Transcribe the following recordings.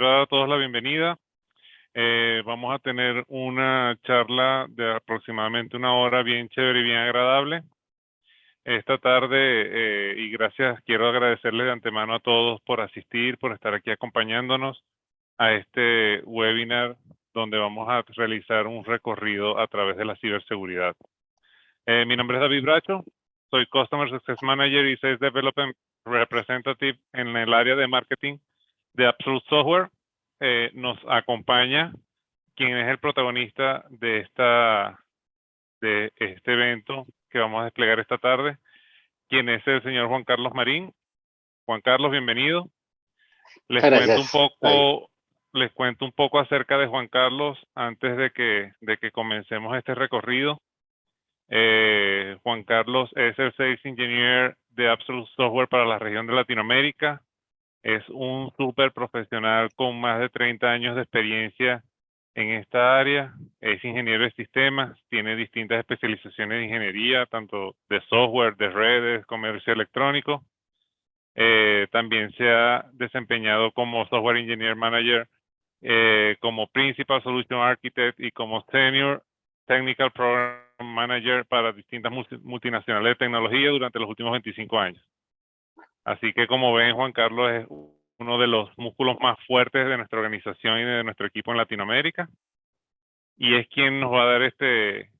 quiero dar a todos la bienvenida. Vamos a tener una charla de aproximadamente una hora bien chévere y bien agradable esta tarde, y quiero agradecerles de antemano a todos por asistir, por estar aquí acompañándonos a este webinar donde vamos a realizar un recorrido a través de la ciberseguridad. Mi nombre es David Bracho, soy Customer Success Manager y Sales Development Representative en el área de marketing de Absolute Software. Nos acompaña quien es el protagonista de este evento que vamos a desplegar esta tarde, quien es el señor Juan Carlos Marín. Juan Carlos, bienvenido. Les cuento un poco acerca de Juan Carlos antes de que comencemos este recorrido. Juan Carlos es el Sales Engineer de Absolute Software para la región de Latinoamérica. Es un súper profesional con más de 30 años de experiencia en esta área. Es ingeniero de sistemas, tiene distintas especializaciones de ingeniería, tanto de software, de redes, comercio electrónico. También se ha desempeñado como Software Engineer Manager, como Principal Solution Architect y como Senior Technical Program Manager para distintas multinacionales de tecnología durante los últimos 25 años. Así que, como ven, Juan Carlos es uno de los músculos más fuertes de nuestra organización y de nuestro equipo en Latinoamérica, y es quien nos va a dar este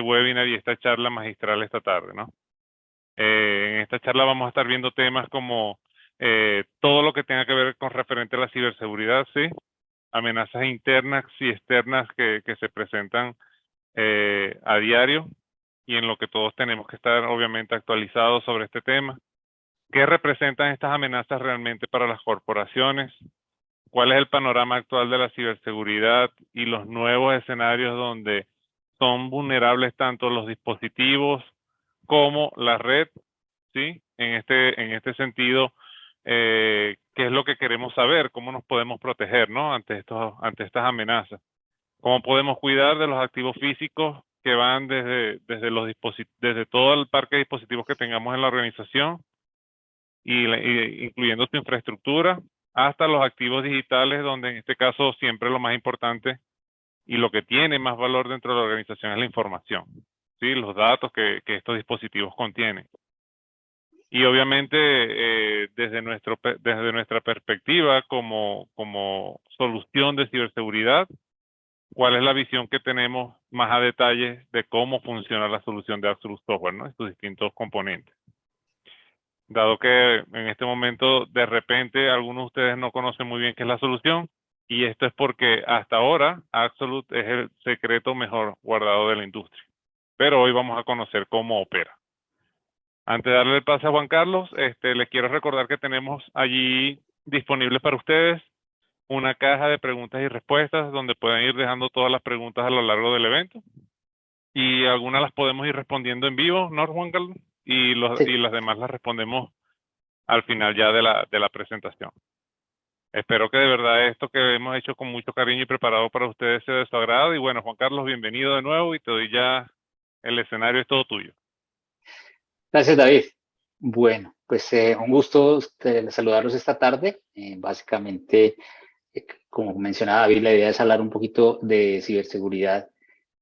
webinar y esta charla magistral esta tarde, ¿no? En esta charla vamos a estar viendo temas como todo lo que tenga que ver con referente a la ciberseguridad, ¿sí? Amenazas internas y externas que se presentan a diario y en lo que todos tenemos que estar obviamente actualizados sobre este tema. ¿Qué representan estas amenazas realmente para las corporaciones? ¿Cuál es el panorama actual de la ciberseguridad y los nuevos escenarios donde son vulnerables tanto los dispositivos como la red? ¿Sí? En este sentido, ¿qué es lo que queremos saber? ¿Cómo nos podemos proteger, ¿no? ante estas amenazas? ¿Cómo podemos cuidar de los activos físicos que van desde todo el parque de dispositivos que tengamos en la organización, incluyendo su infraestructura, hasta los activos digitales, donde en este caso siempre lo más importante y lo que tiene más valor dentro de la organización es la información, ¿sí? Los datos que estos dispositivos contienen. Y obviamente desde nuestra perspectiva como solución de ciberseguridad, ¿cuál es la visión que tenemos más a detalle de cómo funciona la solución de Absolute Software, ¿no? Estos distintos componentes. Dado que en este momento de repente algunos de ustedes no conocen muy bien qué es la solución, y esto es porque hasta ahora Absolute es el secreto mejor guardado de la industria. Pero hoy vamos a conocer cómo opera. Antes de darle el pase a Juan Carlos, les quiero recordar que tenemos allí disponible para ustedes una caja de preguntas y respuestas donde pueden ir dejando todas las preguntas a lo largo del evento. Y algunas las podemos ir respondiendo en vivo, ¿no, Juan Carlos? Y las demás las respondemos al final ya de la presentación. Espero que de verdad esto que hemos hecho con mucho cariño y preparado para ustedes sea de su agrado. Y bueno, Juan Carlos, bienvenido de nuevo y te doy ya el escenario, es todo tuyo. Gracias, David. Bueno, pues un gusto saludarlos esta tarde. Básicamente, como mencionaba David, la idea es hablar un poquito de ciberseguridad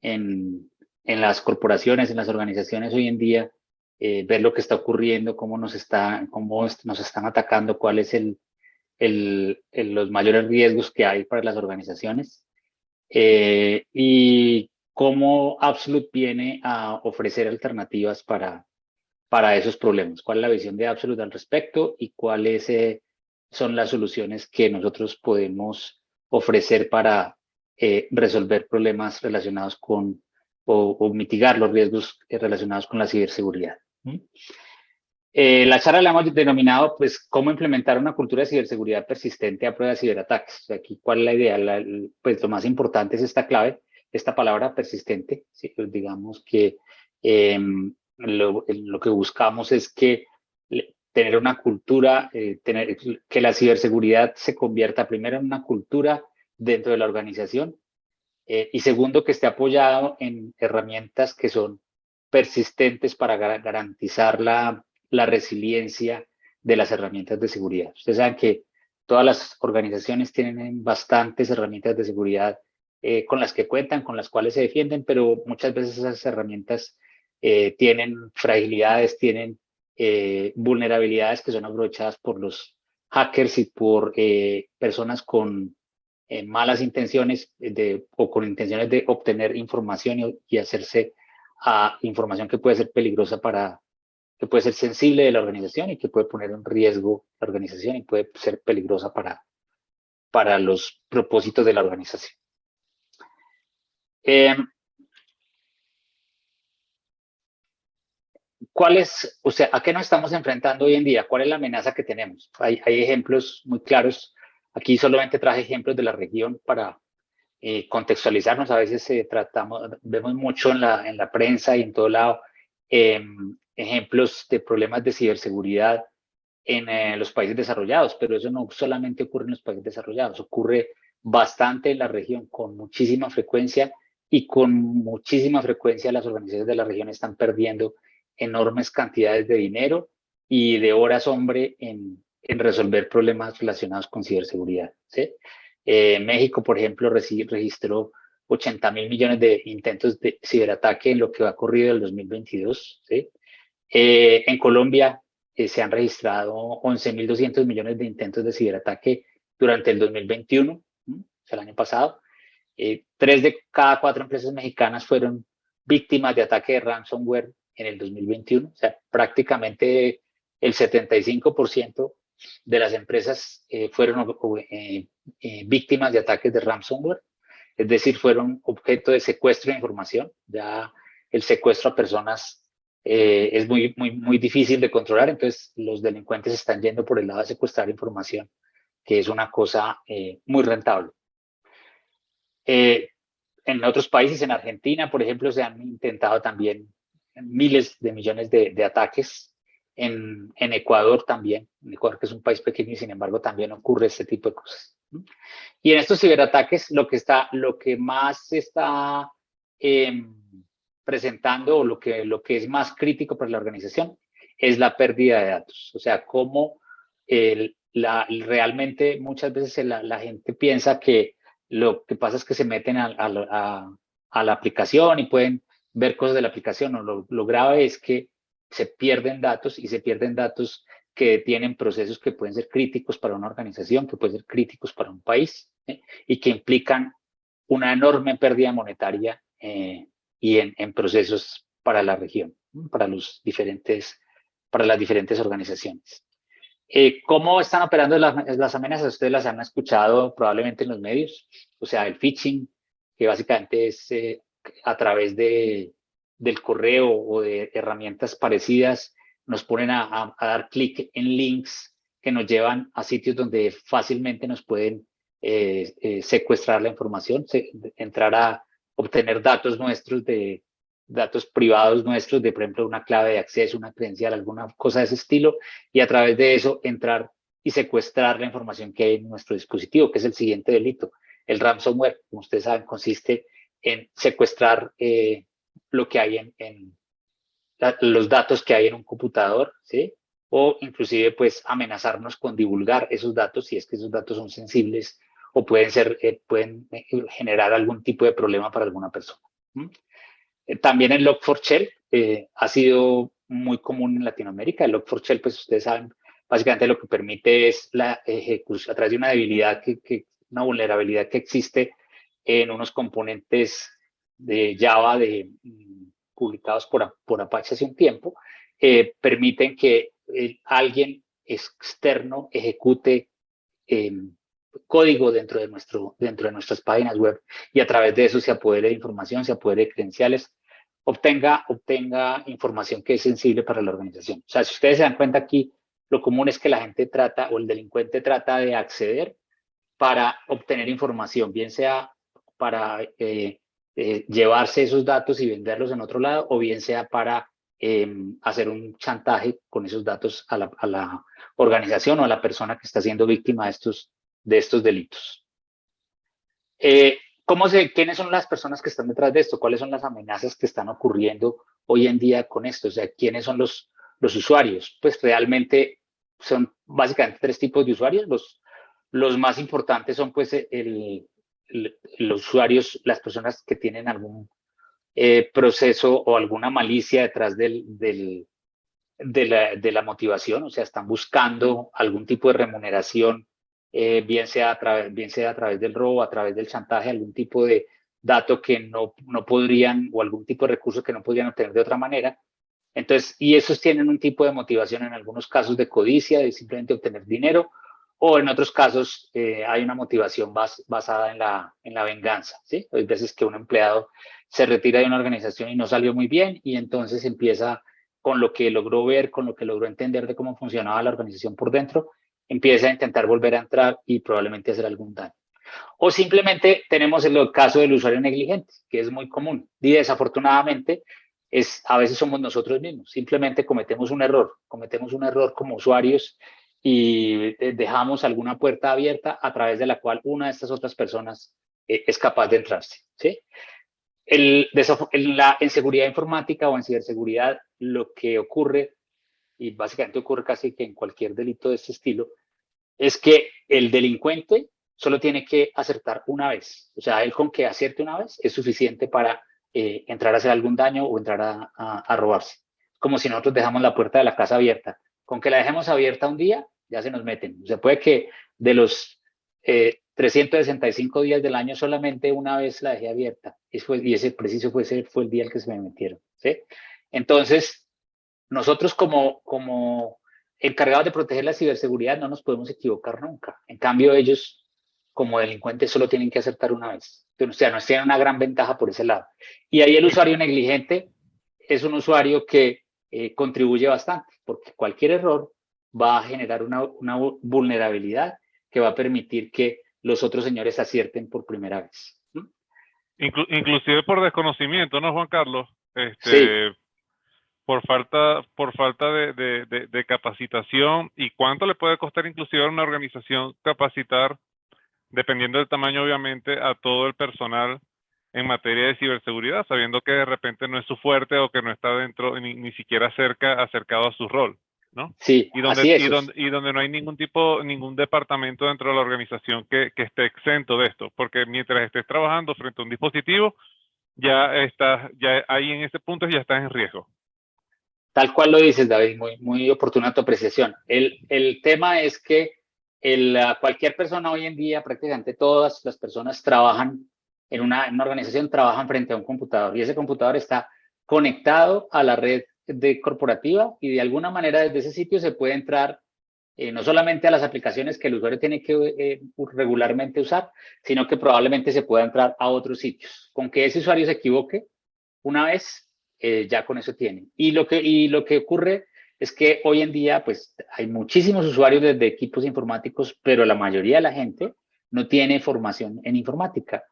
en las corporaciones, en las organizaciones hoy en día, ver lo que está ocurriendo, cómo nos están atacando, cuáles los mayores riesgos que hay para las organizaciones, y cómo Absolute viene a ofrecer alternativas para esos problemas. ¿Cuál es la visión de Absolute al respecto y cuáles son las soluciones que nosotros podemos ofrecer para resolver problemas relacionados con o mitigar los riesgos relacionados con la ciberseguridad? La charla la hemos denominado, pues, cómo implementar una cultura de ciberseguridad persistente a prueba de ciberataques. O sea, aquí, ¿cuál es la idea? Pues lo más importante es esta clave, esta palabra persistente. ¿Sí? Pues digamos que lo que buscamos es que tener una cultura, que la ciberseguridad se convierta primero en una cultura dentro de la organización, y segundo, que esté apoyado en herramientas que son persistentes para garantizar la resiliencia de las herramientas de seguridad. Ustedes saben que Todas las organizaciones tienen bastantes herramientas de seguridad con las que cuentan, con las cuales se defienden, pero muchas veces esas herramientas tienen fragilidades, tienen vulnerabilidades que son aprovechadas por los hackers y por personas con malas intenciones o con intenciones de obtener información y hacerse a información que puede ser peligrosa que puede ser sensible de la organización y que puede poner en riesgo la organización y puede ser peligrosa para los propósitos de la organización. O sea, ¿a qué nos estamos enfrentando hoy en día? ¿Cuál es la amenaza que tenemos? Hay ejemplos muy claros. Aquí solamente traje ejemplos de la región para contextualizarnos. A veces vemos mucho en la prensa y en todo lado ejemplos de problemas de ciberseguridad en los países desarrollados, pero eso no solamente ocurre en los países desarrollados, ocurre bastante en la región con muchísima frecuencia y con muchísima frecuencia las organizaciones de la región están perdiendo enormes cantidades de dinero y de horas hombre en resolver problemas relacionados con ciberseguridad. ¿Sí? México, por ejemplo, registró 80.000 millones de intentos de ciberataque en lo que ha corrido el 2022. ¿Sí? En Colombia se han registrado 11.200 millones de intentos de ciberataque durante el 2021, o sea, el año pasado. 3 de cada 4 empresas mexicanas fueron víctimas de ataque de ransomware en el 2021. O sea, prácticamente el 75% de las empresas fueron víctimas de ataques de ransomware, es decir, fueron objeto de secuestro de información. Ya el secuestro a personas es muy difícil de controlar, entonces los delincuentes están yendo por el lado de secuestrar información, que es una cosa muy rentable. En otros países, en Argentina, por ejemplo, se han intentado también miles de millones de ataques. En Ecuador también, en Ecuador que es un país pequeño y sin embargo también ocurre este tipo de cosas. Y en estos ciberataques lo que más se está presentando o lo que es más crítico para la organización es la pérdida de datos. O sea, cómo realmente muchas veces la gente piensa que lo que pasa es que se meten a la aplicación y pueden ver cosas de la aplicación. No, lo grave es que se pierden datos y se pierden datos que tienen procesos que pueden ser críticos para una organización, que pueden ser críticos para un país y que implican una enorme pérdida monetaria y en procesos para la región, para las diferentes organizaciones. ¿Cómo están operando las amenazas? Ustedes las han escuchado probablemente en los medios. O sea, el phishing, que básicamente es a través del correo o de herramientas parecidas, nos ponen a dar clic en links que nos llevan a sitios donde fácilmente nos pueden secuestrar la información, entrar a obtener datos nuestros datos privados nuestros, por ejemplo, una clave de acceso, una credencial, alguna cosa de ese estilo, y a través de eso entrar y secuestrar la información que hay en nuestro dispositivo, que es el siguiente delito. El ransomware, como ustedes saben, consiste en secuestrar lo que hay los datos que hay en un computador, ¿sí? O inclusive, pues, amenazarnos con divulgar esos datos si es que esos datos son sensibles o pueden generar algún tipo de problema para alguna persona. También el Log4Shell ha sido muy común en Latinoamérica. El Log4Shell, pues ustedes saben, básicamente lo que permite es la ejecución a través de una debilidad, una vulnerabilidad que existe en unos componentes de Java publicados por Apache hace un tiempo, permiten que alguien externo ejecute código dentro de nuestras páginas web y a través de eso se apodere de información, se apodere de credenciales, obtenga información que es sensible para la organización. O sea, si ustedes se dan cuenta aquí, lo común es que la gente trata o el delincuente trata de acceder para obtener información, bien sea para llevarse esos datos y venderlos en otro lado, o bien sea para hacer un chantaje con esos datos a la organización o a la persona que está siendo víctima de estos delitos. ¿Quiénes son las personas que están detrás de esto? ¿Cuáles son las amenazas que están ocurriendo hoy en día con esto? O sea, ¿quiénes son los usuarios? Pues realmente son básicamente 3 tipos de usuarios. Los más importantes son pues los usuarios, las personas que tienen algún proceso o alguna malicia detrás de la motivación, o sea, están buscando algún tipo de remuneración, bien sea a través del robo, a través del chantaje, algún tipo de dato que no podrían, o algún tipo de recurso que no podrían obtener de otra manera. Entonces, y esos tienen un tipo de motivación en algunos casos de codicia, de simplemente obtener dinero, o en otros casos hay una motivación basada en la venganza, ¿sí? Hay veces que un empleado se retira de una organización y no salió muy bien, y entonces empieza con lo que logró ver, con lo que logró entender de cómo funcionaba la organización por dentro, empieza a intentar volver a entrar y probablemente hacer algún daño. O simplemente tenemos el caso del usuario negligente, que es muy común. Y desafortunadamente, a veces somos nosotros mismos. Simplemente cometemos un error como usuarios y dejamos alguna puerta abierta a través de la cual una de estas otras personas es capaz de entrarse, ¿sí? En seguridad informática o en ciberseguridad, lo que ocurre, y básicamente ocurre casi que en cualquier delito de este estilo, es que el delincuente solo tiene que acertar una vez. O sea, él con que acierte una vez es suficiente para entrar a hacer algún daño o entrar a robarse. Como si nosotros dejamos la puerta de la casa abierta. Con que la dejemos abierta un día, ya se nos meten. O sea, puede que de los 365 días del año solamente una vez la dejé abierta. Y ese preciso fue el día en que se me metieron. ¿Sí? Entonces, nosotros como encargados de proteger la ciberseguridad no nos podemos equivocar nunca. En cambio, ellos como delincuentes solo tienen que acertar una vez. O sea, nos tienen una gran ventaja por ese lado. Y ahí el usuario negligente es un usuario que contribuye bastante, porque cualquier error va a generar una vulnerabilidad que va a permitir que los otros señores acierten por primera vez. Inclusive por desconocimiento, ¿no, Juan Carlos? Sí. Por falta de capacitación. ¿Y cuánto le puede costar inclusive a una organización capacitar, dependiendo del tamaño obviamente, a todo el personal en materia de ciberseguridad, sabiendo que de repente no es su fuerte o que no está dentro, ni siquiera acercado a su rol, ¿no? Sí, Y así es. donde no hay ningún departamento dentro de la organización que esté exento de esto, porque mientras estés trabajando frente a un dispositivo, ya ahí en ese punto ya estás en riesgo. Tal cual lo dices, David, muy oportuna tu apreciación. El tema es que cualquier persona hoy en día, prácticamente todas las personas trabajan en una organización, trabajan frente a un computador y ese computador está conectado a la red corporativa y de alguna manera desde ese sitio se puede entrar no solamente a las aplicaciones que el usuario tiene que regularmente usar, sino que probablemente se pueda entrar a otros sitios. Con que ese usuario se equivoque una vez, ya con eso tienen. Y lo que ocurre es que hoy en día, pues, hay muchísimos usuarios de equipos informáticos, pero la mayoría de la gente no tiene formación en informática.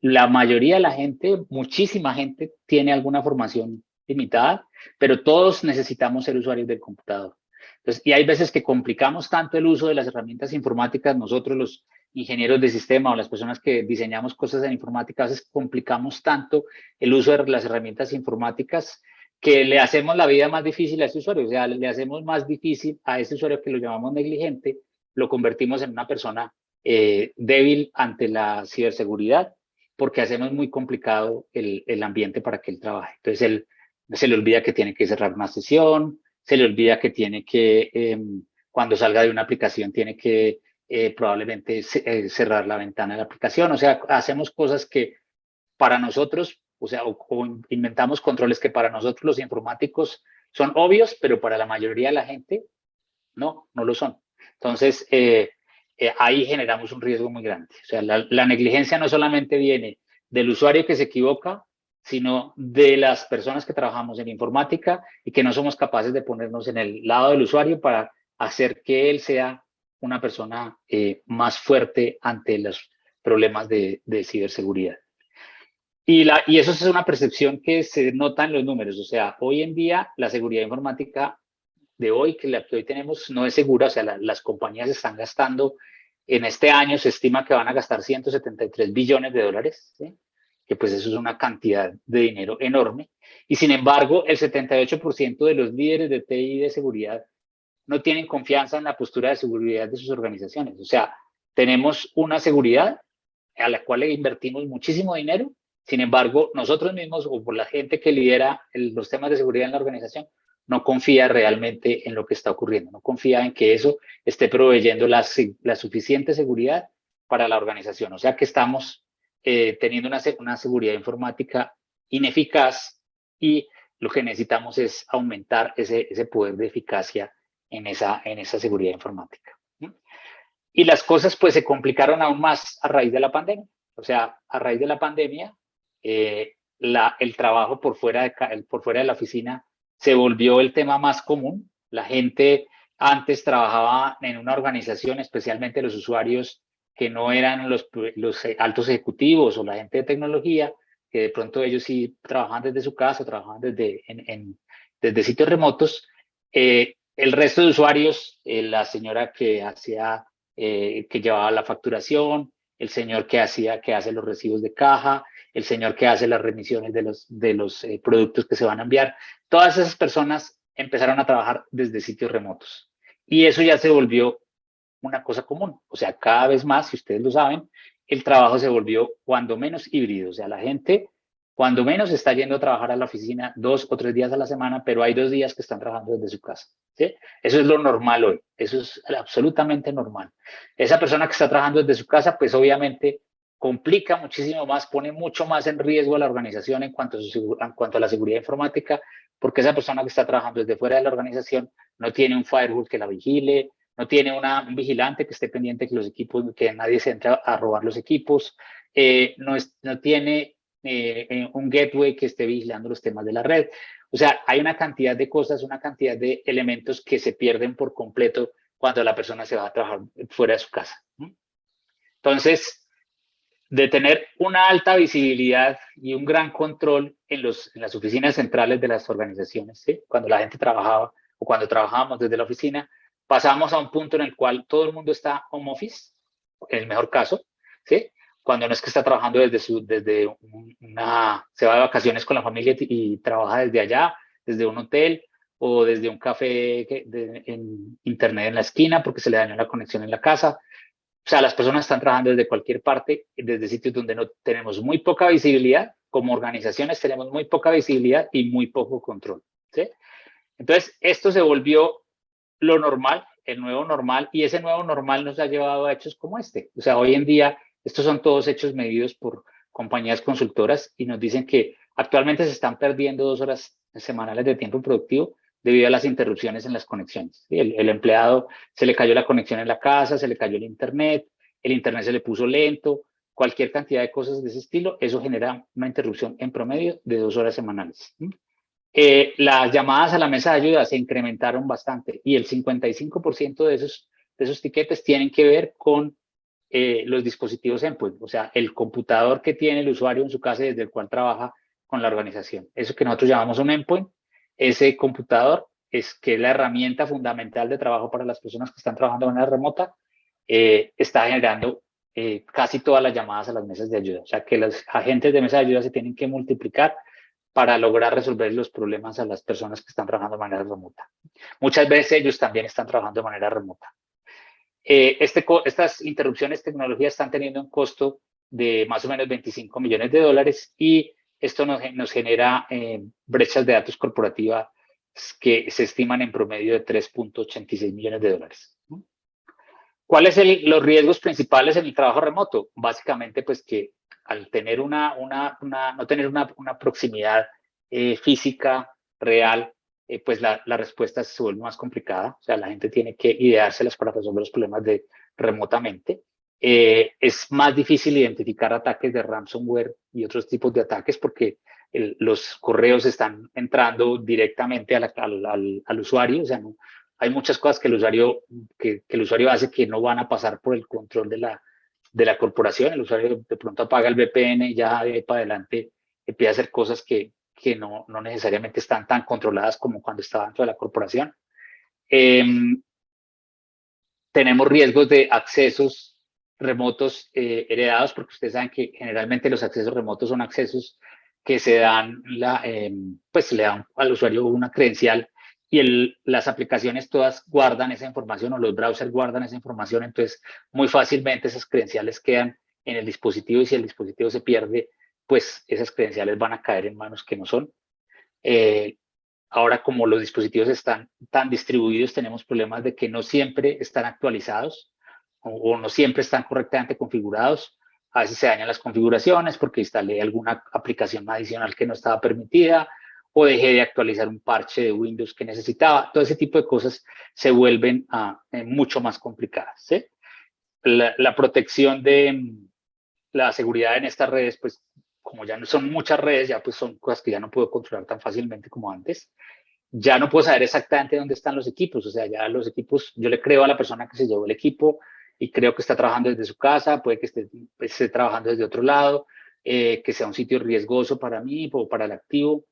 La mayoría de la gente, muchísima gente, tiene alguna formación limitada, pero todos necesitamos ser usuarios del computador. Entonces, y hay veces que complicamos tanto el uso de las herramientas informáticas, nosotros los ingenieros de sistema o las personas que diseñamos cosas en informática, a veces complicamos tanto el uso de las herramientas informáticas que le hacemos la vida más difícil a ese usuario, o sea, le hacemos más difícil a ese usuario que lo llamamos negligente, lo convertimos en una persona débil ante la ciberseguridad, porque hacemos muy complicado el ambiente para que él trabaje. Entonces, él se le olvida que tiene que cerrar una sesión, se le olvida que tiene que, cuando salga de una aplicación, tiene que probablemente cerrar la ventana de la aplicación. O sea, hacemos cosas que para nosotros, o sea, o inventamos controles que para nosotros los informáticos son obvios, pero para la mayoría de la gente no lo son. Entonces, ahí generamos un riesgo muy grande. O sea, la negligencia no solamente viene del usuario que se equivoca, sino de las personas que trabajamos en informática y que no somos capaces de ponernos en el lado del usuario para hacer que él sea una persona más fuerte ante los problemas de ciberseguridad. Y eso es una percepción que se nota en los números. O sea, hoy en día la seguridad informática de hoy, que la que hoy tenemos, no es segura. O sea, las compañías están gastando, en este año se estima que van a gastar 173 billones de dólares, ¿sí? Que pues eso es una cantidad de dinero enorme. Y sin embargo, el 78% de los líderes de TI de seguridad no tienen confianza en la postura de seguridad de sus organizaciones. O sea, tenemos una seguridad a la cual le invertimos muchísimo dinero. Sin embargo, nosotros mismos o por la gente que lidera los temas de seguridad en la organización no confía realmente en lo que está ocurriendo, no confía en que eso esté proveyendo la suficiente seguridad para la organización. O sea que estamos teniendo una seguridad informática ineficaz y lo que necesitamos es aumentar ese poder de eficacia en esa seguridad informática. Y las cosas pues se complicaron aún más a raíz de la pandemia. O sea, a raíz de la pandemia, el trabajo por fuera de la oficina se volvió el tema más común. La gente antes trabajaba en una organización, especialmente los usuarios que no eran los altos ejecutivos o la gente de tecnología, que de pronto ellos sí trabajaban desde su casa, trabajaban desde sitios remotos. El resto de usuarios, la señora que llevaba la facturación, el señor que hace los recibos de caja, el señor que hace las remisiones de los productos que se van a enviar. Todas esas personas empezaron a trabajar desde sitios remotos. Y eso ya se volvió una cosa común. O sea, cada vez más, si ustedes lo saben, el trabajo se volvió cuando menos híbrido. O sea, la gente cuando menos está yendo a trabajar a la oficina 2 o 3 días a la semana, pero hay 2 días que están trabajando desde su casa. ¿Sí? Eso es lo normal hoy. Eso es absolutamente normal. Esa persona que está trabajando desde su casa, pues obviamente complica muchísimo más, pone mucho más en riesgo a la organización en cuanto a la seguridad informática, porque esa persona que está trabajando desde fuera de la organización no tiene un firewall que la vigile, no tiene un vigilante que esté pendiente que los equipos, que nadie se entre a robar los equipos, no tiene un gateway que esté vigilando los temas de la red. O sea, hay una cantidad de cosas, una cantidad de elementos que se pierden por completo cuando la persona se va a trabajar fuera de su casa. Entonces, de tener una alta visibilidad y un gran control en las oficinas centrales de las organizaciones, ¿sí? Cuando la gente trabajaba o cuando trabajábamos desde la oficina, pasamos a un punto en el cual todo el mundo está home office, en el mejor caso, ¿sí? Cuando no es que está trabajando se va de vacaciones con la familia y trabaja desde allá, desde un hotel o desde un café en internet en la esquina porque se le dañó la conexión en la casa. O sea, las personas están trabajando desde cualquier parte, desde sitios donde no tenemos muy poca visibilidad. Como organizaciones tenemos muy poca visibilidad y muy poco control, ¿sí? Entonces, esto se volvió lo normal, el nuevo normal, y ese nuevo normal nos ha llevado a hechos como este. O sea, hoy en día, estos son todos hechos medidos por compañías consultoras y nos dicen que actualmente se están perdiendo 2 horas semanales de tiempo productivo debido a las interrupciones en las conexiones. ¿Sí? El empleado se le cayó la conexión en la casa, se le cayó el internet se le puso lento, cualquier cantidad de cosas de ese estilo, eso genera una interrupción en promedio de 2 horas semanales. Las llamadas a la mesa de ayuda se incrementaron bastante y el 55% de esos tiquetes tienen que ver con los dispositivos endpoint, o sea, el computador que tiene el usuario en su casa desde el cual trabaja con la organización. Eso que nosotros llamamos un endpoint, ese computador que es la herramienta fundamental de trabajo para las personas que están trabajando de manera remota, está generando casi todas las llamadas a las mesas de ayuda. O sea, que los agentes de mesa de ayuda se tienen que multiplicar para lograr resolver los problemas a las personas que están trabajando de manera remota. Muchas veces ellos también están trabajando de manera remota. Estas interrupciones de tecnología están teniendo un costo de más o menos $25 millones y esto nos genera brechas de datos corporativas que se estiman en promedio de $3.86 millones. ¿Cuáles son los riesgos principales en el trabajo remoto? Básicamente, pues que al tener no tener una proximidad física real, pues la respuesta se vuelve más complicada. O sea, la gente tiene que ideárselas para resolver los problemas remotamente. Es más difícil identificar ataques de ransomware y otros tipos de ataques porque los correos están entrando directamente al usuario. O sea, no, hay muchas cosas que el usuario hace que no van a pasar por el control de la corporación. El usuario de pronto apaga el VPN y ya de ahí para adelante empieza a hacer cosas que no necesariamente están tan controladas como cuando estaba dentro de la corporación. Tenemos riesgos de accesos remotos heredados, porque ustedes saben que generalmente los accesos remotos son accesos que se dan, pues le dan al usuario una credencial las aplicaciones todas guardan esa información o los browsers guardan esa información, entonces muy fácilmente esas credenciales quedan en el dispositivo y si el dispositivo se pierde, pues esas credenciales van a caer en manos que no son. Ahora, como los dispositivos están tan distribuidos, tenemos problemas de que no siempre están actualizados o no siempre están correctamente configurados. A veces se dañan las configuraciones porque instalé alguna aplicación adicional que no estaba permitida o dejé de actualizar un parche de Windows que necesitaba. Todo ese tipo de cosas se vuelven mucho más complicadas. ¿Sí? La protección de la seguridad en estas redes, pues como ya no son muchas redes, ya pues son cosas que ya no puedo controlar tan fácilmente como antes. Ya no puedo saber exactamente dónde están los equipos, o sea, ya los equipos, yo le creo a la persona que se llevó el equipo y creo que está trabajando desde su casa, puede que esté trabajando desde otro lado, que sea un sitio riesgoso para mí o para el activo.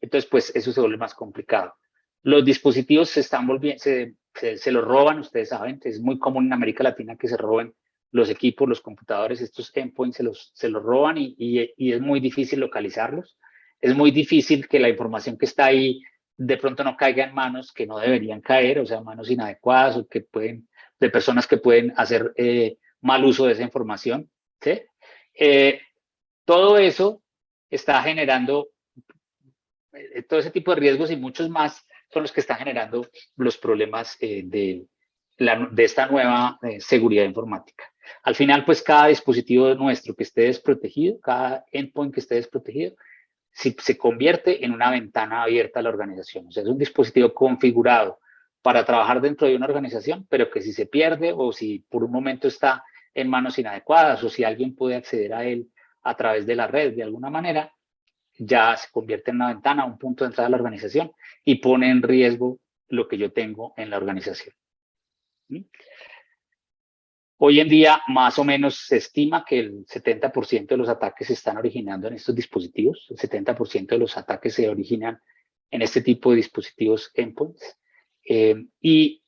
Entonces, pues eso se vuelve más complicado. Los dispositivos se están volviendo, se los roban, ustedes saben, es muy común en América Latina que se roben los equipos, los computadores, estos endpoints se los roban y es muy difícil localizarlos. Es muy difícil que la información que está ahí de pronto no caiga en manos que no deberían caer, o sea, manos inadecuadas o que pueden, de personas que pueden hacer mal uso de esa información. ¿Sí? Todo eso está generando, todo ese tipo de riesgos y muchos más son los que están generando los problemas de esta nueva seguridad informática. Al final, pues cada dispositivo nuestro que esté desprotegido, cada endpoint que esté desprotegido, si se convierte en una ventana abierta a la organización. O sea, es un dispositivo configurado para trabajar dentro de una organización, pero que si se pierde o si por un momento está en manos inadecuadas o si alguien puede acceder a él a través de la red de alguna manera, ya se convierte en una ventana, un punto de entrada a la organización y pone en riesgo lo que yo tengo en la organización. Hoy en día, más o menos, se estima que el 70% de los ataques se están originando en estos dispositivos. El 70% de los ataques se originan en este tipo de dispositivos endpoints. Y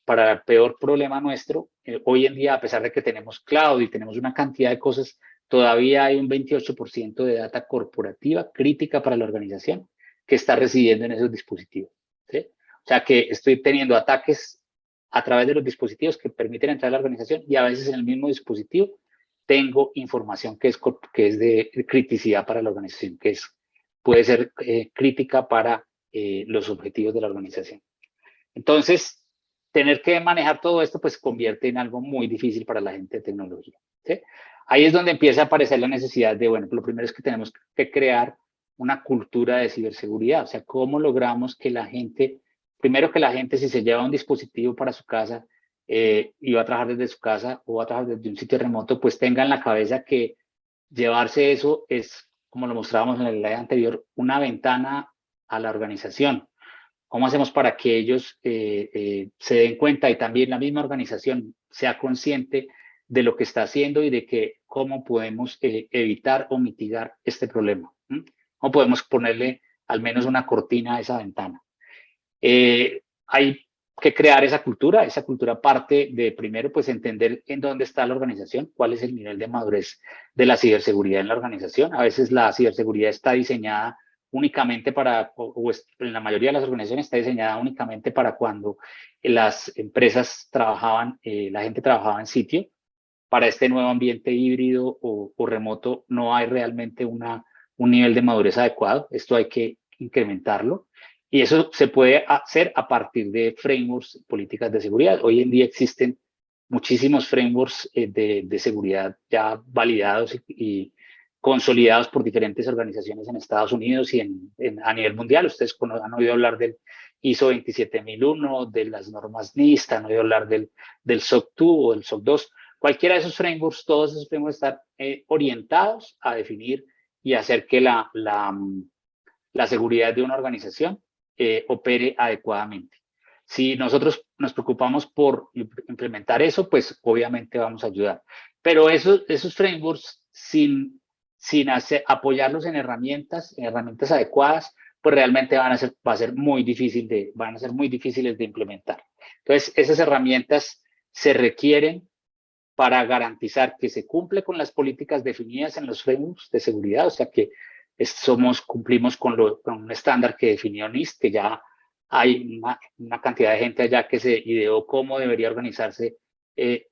para el peor problema nuestro, hoy en día, a pesar de que tenemos cloud y tenemos una cantidad de cosas, todavía hay un 28% de data corporativa crítica para la organización que está residiendo en esos dispositivos. ¿Sí? O sea que estoy teniendo ataques a través de los dispositivos que permiten entrar a la organización y a veces en el mismo dispositivo tengo información que es de criticidad para la organización, puede ser crítica para los objetivos de la organización. Entonces, tener que manejar todo esto pues se convierte en algo muy difícil para la gente de tecnología. ¿Sí? Ahí es donde empieza a aparecer la necesidad de, bueno, lo primero es que tenemos que crear una cultura de ciberseguridad, o sea, cómo logramos que la gente, primero que la gente si se lleva un dispositivo para su casa y va a trabajar desde su casa o va a trabajar desde un sitio remoto, pues tenga en la cabeza que llevarse eso es, como lo mostrábamos en el slide anterior, una ventana a la organización. ¿Cómo hacemos para que ellos se den cuenta y también la misma organización sea consciente de lo que está haciendo y de que cómo podemos evitar o mitigar este problema? ¿Cómo podemos ponerle al menos una cortina a esa ventana? Hay que crear esa cultura parte de primero pues entender en dónde está la organización, cuál es el nivel de madurez de la ciberseguridad en la organización. A veces la ciberseguridad está diseñada únicamente o en la mayoría de las organizaciones está diseñada únicamente para cuando las empresas trabajaban, la gente trabajaba en sitio. Para este nuevo ambiente híbrido o remoto no hay realmente un nivel de madurez adecuado. Esto hay que incrementarlo. Y eso se puede hacer a partir de frameworks, políticas de seguridad. Hoy en día existen muchísimos frameworks de seguridad ya validados y consolidados por diferentes organizaciones en Estados Unidos y a nivel mundial. Ustedes han oído hablar del ISO 27001, de las normas NIST, han oído hablar del SOC 2 o del SOC 2. Cualquiera de esos frameworks, todos esos frameworks están orientados a definir y hacer que la seguridad de una organización opere adecuadamente. Si nosotros nos preocupamos por implementar eso, pues obviamente vamos a ayudar. Pero esos frameworks, sin apoyarlos en herramientas adecuadas, pues realmente van a ser muy difíciles de implementar. Entonces, esas herramientas se requieren para garantizar que se cumple con las políticas definidas en los frameworks de seguridad, o sea que cumplimos con un estándar que definió NIST, que ya hay una cantidad de gente allá que se ideó cómo debería organizarse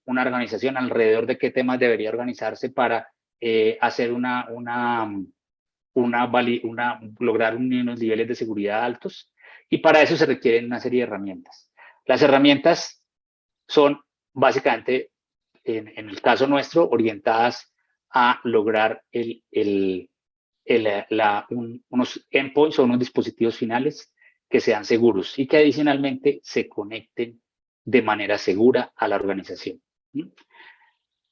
una organización, alrededor de qué temas debería organizarse para hacer lograr unos niveles de seguridad altos. Y para eso se requieren una serie de herramientas. Las herramientas son básicamente, en el caso nuestro, orientadas a lograr unos endpoints o unos dispositivos finales que sean seguros y que adicionalmente se conecten de manera segura a la organización.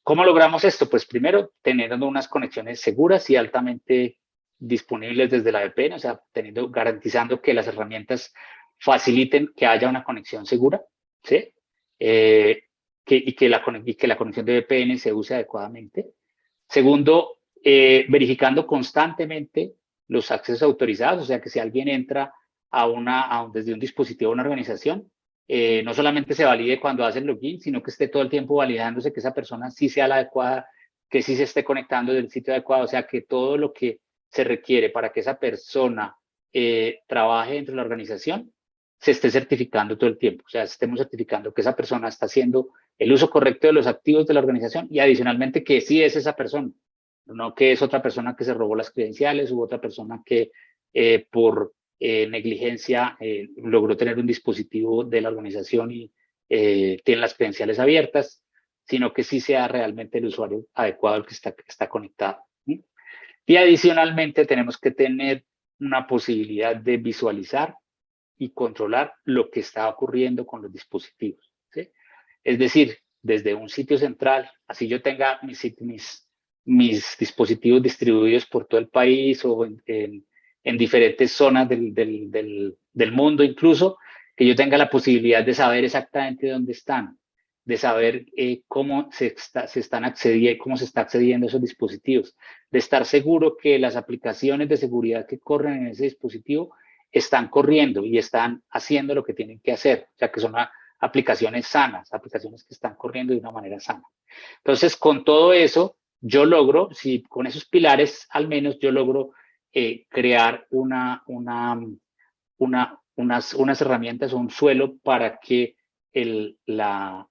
¿Cómo logramos esto? Pues primero, teniendo unas conexiones seguras y altamente disponibles desde la VPN, o sea, garantizando que las herramientas faciliten que haya una conexión segura, ¿sí? Y que la conexión de VPN se use adecuadamente. Segundo, verificando constantemente los accesos autorizados, o sea, que si alguien entra desde un dispositivo a una organización, no solamente se valide cuando hace el login, sino que esté todo el tiempo validándose que esa persona sí sea la adecuada, que sí se esté conectando del sitio adecuado, o sea, que todo lo que se requiere para que esa persona trabaje dentro de la organización se esté certificando todo el tiempo, o sea, estemos certificando que esa persona está haciendo el uso correcto de los activos de la organización y adicionalmente que sí es esa persona, no que es otra persona que se robó las credenciales u otra persona que por negligencia logró tener un dispositivo de la organización y tiene las credenciales abiertas, sino que sí sea realmente el usuario adecuado el que está conectado. ¿Sí? Y adicionalmente tenemos que tener una posibilidad de visualizar y controlar lo que está ocurriendo con los dispositivos. ¿Sí? Es decir, desde un sitio central, así yo tenga mis dispositivos distribuidos por todo el país o en diferentes zonas del mundo incluso, que yo tenga la posibilidad de saber exactamente dónde están, de saber cómo se está accediendo a esos dispositivos, de estar seguro que las aplicaciones de seguridad que corren en ese dispositivo están corriendo y están haciendo lo que tienen que hacer, o sea, que son aplicaciones sanas, aplicaciones que están corriendo de una manera sana. Entonces, con todo eso, yo logro, si con esos pilares al menos, yo logro crear unas herramientas o un suelo para que la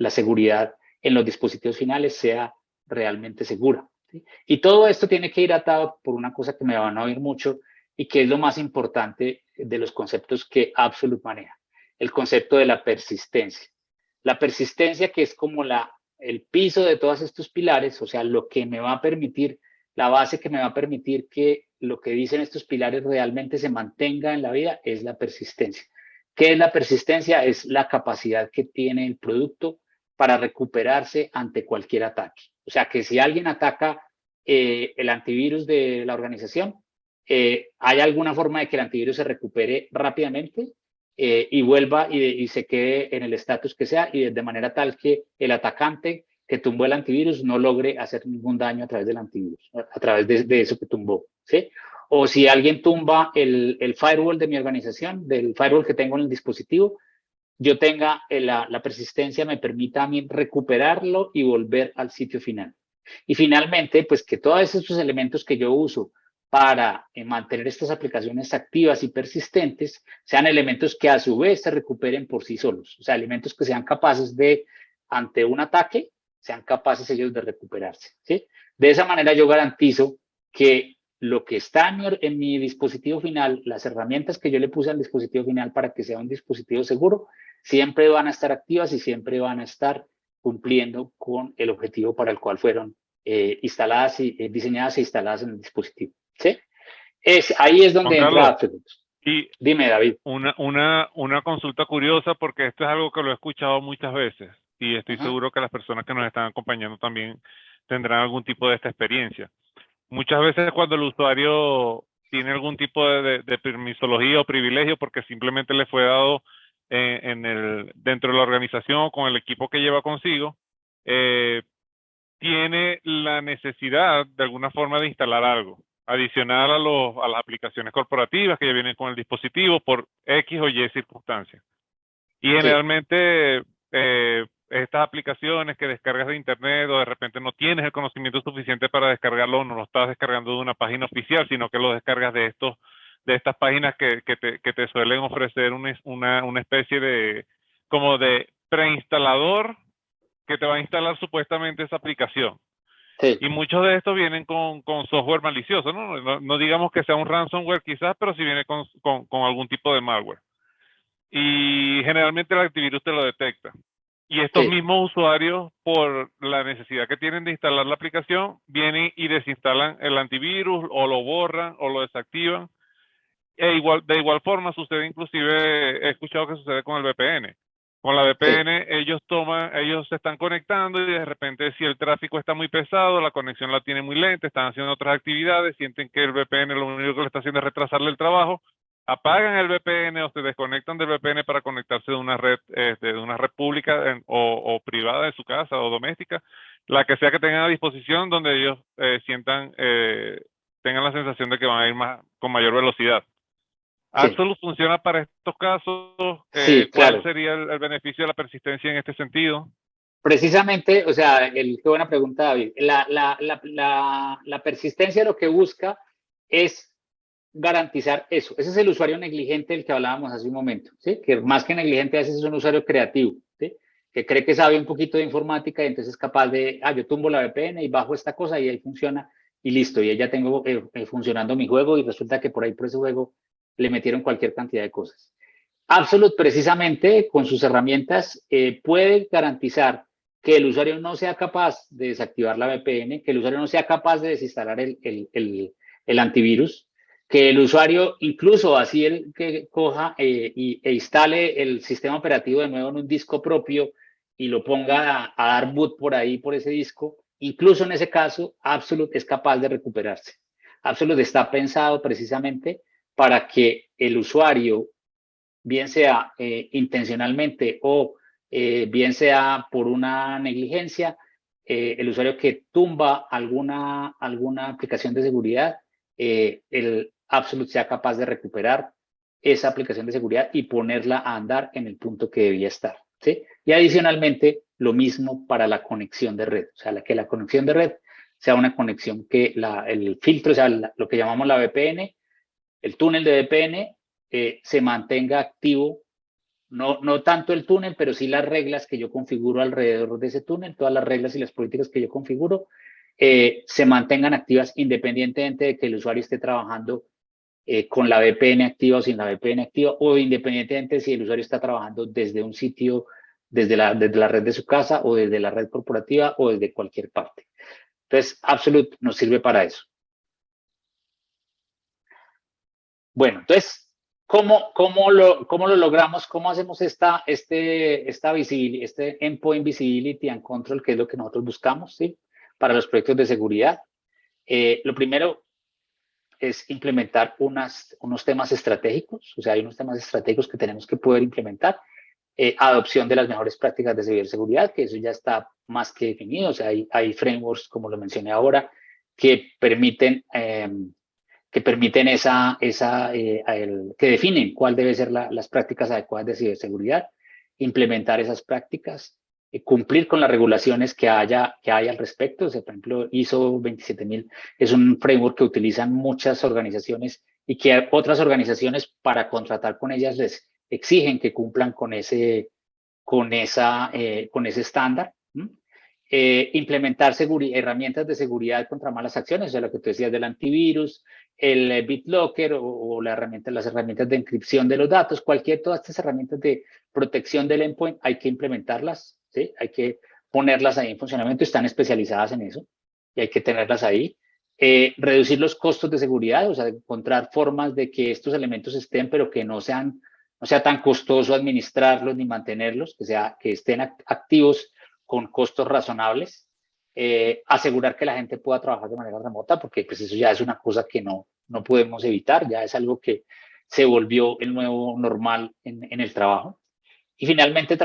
seguridad en los dispositivos finales sea realmente segura. ¿Sí? Y todo esto tiene que ir atado por una cosa que me van a oír mucho y que es lo más importante de los conceptos que Absolute maneja, el concepto de la persistencia. La persistencia, que es como el piso de todos estos pilares, o sea, lo que me va a permitir, la base que me va a permitir que lo que dicen estos pilares realmente se mantenga en la vida, es la persistencia. ¿Qué es la persistencia? Es la capacidad que tiene el producto para recuperarse ante cualquier ataque. O sea, que si alguien ataca el antivirus de la organización, hay alguna forma de que el antivirus se recupere rápidamente y vuelva y se quede en el estatus que sea y de manera tal que el atacante que tumbó el antivirus no logre hacer ningún daño a través del antivirus, a través de eso que tumbó, ¿sí? O si alguien tumba el firewall de mi organización, del firewall que tengo en el dispositivo, yo tenga la persistencia me permita a mí recuperarlo y volver al sitio final. Y finalmente, pues que todos esos elementos que yo uso para mantener estas aplicaciones activas y persistentes sean elementos que a su vez se recuperen por sí solos. O sea, elementos que sean capaces de, ante un ataque, sean capaces ellos de recuperarse. ¿Sí? De esa manera yo garantizo que lo que está en mi dispositivo final, las herramientas que yo le puse al dispositivo final para que sea un dispositivo seguro, siempre van a estar activas y siempre van a estar cumpliendo con el objetivo para el cual fueron instaladas y diseñadas e instaladas en el dispositivo. ¿Sí? Ahí es Juan donde entra Carlos, Absolute. y Dime, David. una consulta curiosa, porque esto es algo que lo he escuchado muchas veces y estoy seguro que las personas que nos están acompañando también tendrán algún tipo de esta experiencia. Muchas veces cuando el usuario tiene algún tipo de permisología o privilegio porque simplemente le fue dado dentro de la organización o con el equipo que lleva consigo, tiene la necesidad de alguna forma de instalar algo adicional a las aplicaciones corporativas que ya vienen con el dispositivo por X o Y circunstancias. Y Sí. generalmente estas aplicaciones que descargas de internet o de repente no tienes el conocimiento suficiente para descargarlo, no lo estás descargando de una página oficial, sino que lo descargas de estas páginas que te suelen ofrecer una especie de, como de preinstalador que te va a instalar supuestamente esa aplicación. Sí. Y muchos de estos vienen con software malicioso, ¿no? No digamos que sea un ransomware quizás, pero sí viene con algún tipo de malware. Y generalmente el antivirus te lo detecta. Y estos Sí. mismos usuarios, por la necesidad que tienen de instalar la aplicación, vienen y desinstalan el antivirus, o lo borran, o lo desactivan. De igual forma sucede, inclusive he escuchado que sucede con el VPN. Con la Sí. VPN ellos se están conectando y de repente si el tráfico está muy pesado, la conexión la tiene muy lenta, están haciendo otras actividades, sienten que el VPN lo único que le está haciendo es retrasarle el trabajo, apagan el VPN o se desconectan del VPN para conectarse de una red pública o privada de su casa o doméstica, la que sea que tengan a disposición, donde ellos tengan la sensación de que van a ir con mayor velocidad. Sí. Absolute funciona para estos casos. Sí, ¿Cuál claro. sería el beneficio de la persistencia en este sentido? Precisamente, o sea, qué buena pregunta, David. La persistencia lo que busca es garantizar eso. Ese es el usuario negligente del que hablábamos hace un momento, ¿sí? Que más que negligente, ese es un usuario creativo, ¿sí? Que cree que sabe un poquito de informática y entonces es capaz de, yo tumbo la VPN y bajo esta cosa y ahí funciona y listo. Y ahí ya tengo funcionando mi juego y resulta que por ahí por ese juego le metieron cualquier cantidad de cosas. Absolute, precisamente, con sus herramientas, puede garantizar que el usuario no sea capaz de desactivar la VPN, que el usuario no sea capaz de desinstalar el antivirus, que el usuario, incluso así el que coja e instale el sistema operativo de nuevo en un disco propio y lo ponga a dar boot por ahí, por ese disco, incluso en ese caso, Absolute es capaz de recuperarse. Absolute está pensado precisamente para que el usuario, bien sea intencionalmente o bien sea por una negligencia, el usuario que tumba alguna aplicación de seguridad, el Absolute sea capaz de recuperar esa aplicación de seguridad y ponerla a andar en el punto que debía estar, ¿sí? Y adicionalmente, lo mismo para la conexión de red, o sea, que la conexión de red sea una conexión que el filtro, o sea, lo que llamamos la VPN, el túnel de VPN, se mantenga activo, no tanto el túnel, pero sí las reglas que yo configuro alrededor de ese túnel, todas las reglas y las políticas que yo configuro, se mantengan activas independientemente de que el usuario esté trabajando con la VPN activa o sin la VPN activa, o independientemente de si el usuario está trabajando desde un sitio, desde la red de su casa o desde la red corporativa o desde cualquier parte. Entonces, Absolute nos sirve para eso. Bueno, entonces, ¿cómo lo logramos? ¿Cómo hacemos esta visibilidad, este endpoint visibility and control, que es lo que nosotros buscamos, ¿sí? Para los proyectos de seguridad? Lo primero es implementar unos temas estratégicos, o sea, hay unos temas estratégicos que tenemos que poder implementar. Adopción de las mejores prácticas de ciberseguridad, que eso ya está más que definido, o sea, hay frameworks, como lo mencioné ahora, que permiten que definen cuál deben ser las prácticas adecuadas de ciberseguridad, implementar esas prácticas, cumplir con las regulaciones que haya al respecto. O sea, por ejemplo, ISO 27000 es un framework que utilizan muchas organizaciones y que otras organizaciones, para contratar con ellas, les exigen que cumplan con ese estándar. Implementar herramientas de seguridad contra malas acciones, o sea, lo que tú decías del antivirus, el BitLocker o las herramientas de encripción de los datos, todas estas herramientas de protección del endpoint hay que implementarlas, ¿sí? Hay que ponerlas ahí en funcionamiento, están especializadas en eso y hay que tenerlas ahí. Reducir los costos de seguridad, o sea, encontrar formas de que estos elementos estén, pero que no sea tan costoso administrarlos ni mantenerlos, que estén activos con costos razonables, asegurar que la gente pueda trabajar de manera remota, porque pues eso ya es una cosa que no podemos evitar, ya es algo que se volvió el nuevo normal en el trabajo. Y finalmente,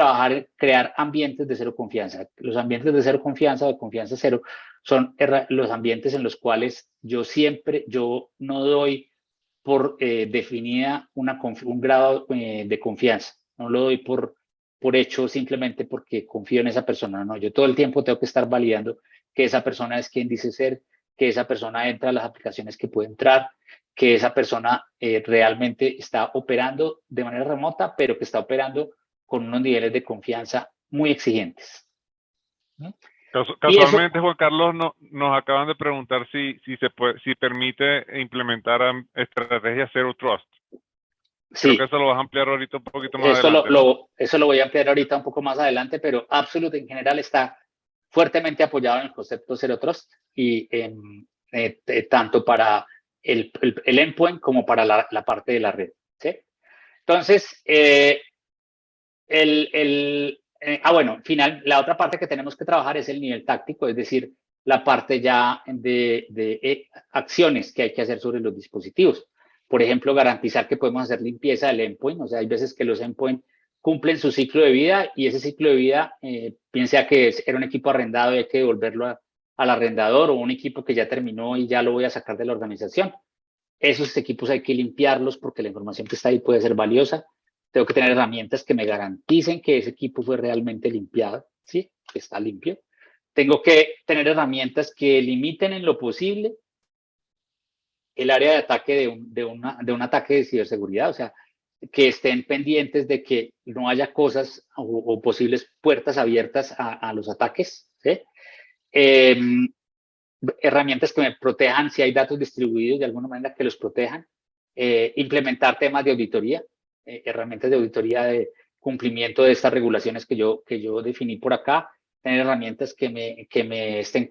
crear ambientes de cero confianza. Los ambientes de cero confianza o de confianza cero son los ambientes en los cuales yo no doy por definida un grado de confianza, no lo doy por hecho simplemente porque confío en esa persona. No, yo todo el tiempo tengo que estar validando que esa persona es quien dice ser, que esa persona entra a las aplicaciones que puede entrar, que esa persona realmente está operando de manera remota, pero que está operando con unos niveles de confianza muy exigentes. Casualmente, Juan Carlos, nos acaban de preguntar si permite implementar estrategias Zero Trust. Sí. Creo que eso lo vas a ampliar ahorita un poquito más adelante. Eso lo voy a ampliar ahorita un poco más adelante, pero Absolute en general está fuertemente apoyado en el concepto Zero Trust y tanto para el endpoint como para la parte de la red. ¿Sí? Entonces, la otra parte que tenemos que trabajar es el nivel táctico, es decir, la parte ya de acciones que hay que hacer sobre los dispositivos. Por ejemplo, garantizar que podemos hacer limpieza del endpoint. O sea, hay veces que los endpoint cumplen su ciclo de vida y ese ciclo de vida, bien sea que era un equipo arrendado y hay que devolverlo al arrendador, o un equipo que ya terminó y ya lo voy a sacar de la organización. Esos equipos hay que limpiarlos porque la información que está ahí puede ser valiosa. Tengo que tener herramientas que me garanticen que ese equipo fue realmente limpiado, ¿sí? Que está limpio. Tengo que tener herramientas que limiten en lo posible el área de ataque de un ataque de ciberseguridad, o sea, que estén pendientes de que no haya cosas o posibles puertas abiertas a los ataques, ¿sí? Herramientas que me protejan si hay datos distribuidos de alguna manera que los protejan, implementar temas de auditoría, herramientas de auditoría de cumplimiento de estas regulaciones que yo definí por acá, tener herramientas que me estén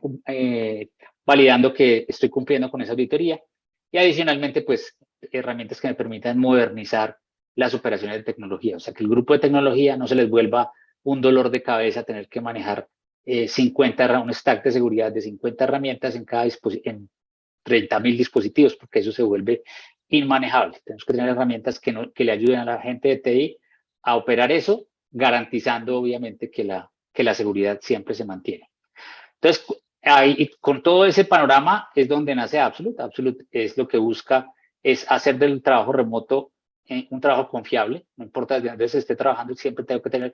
validando que estoy cumpliendo con esa auditoría y adicionalmente pues herramientas que me permitan modernizar las operaciones de tecnología, o sea que el grupo de tecnología no se les vuelva un dolor de cabeza tener que manejar un stack de seguridad de 50 herramientas en 30.000 dispositivos, porque eso se vuelve inmanejable. Tenemos que tener herramientas que le ayuden a la gente de TI a operar eso, garantizando obviamente que la seguridad siempre se mantiene. Entonces, ahí, con todo ese panorama es donde nace Absolute. Absolute es lo que busca, es hacer del trabajo remoto un trabajo confiable. No importa desde dónde se esté trabajando, siempre tiene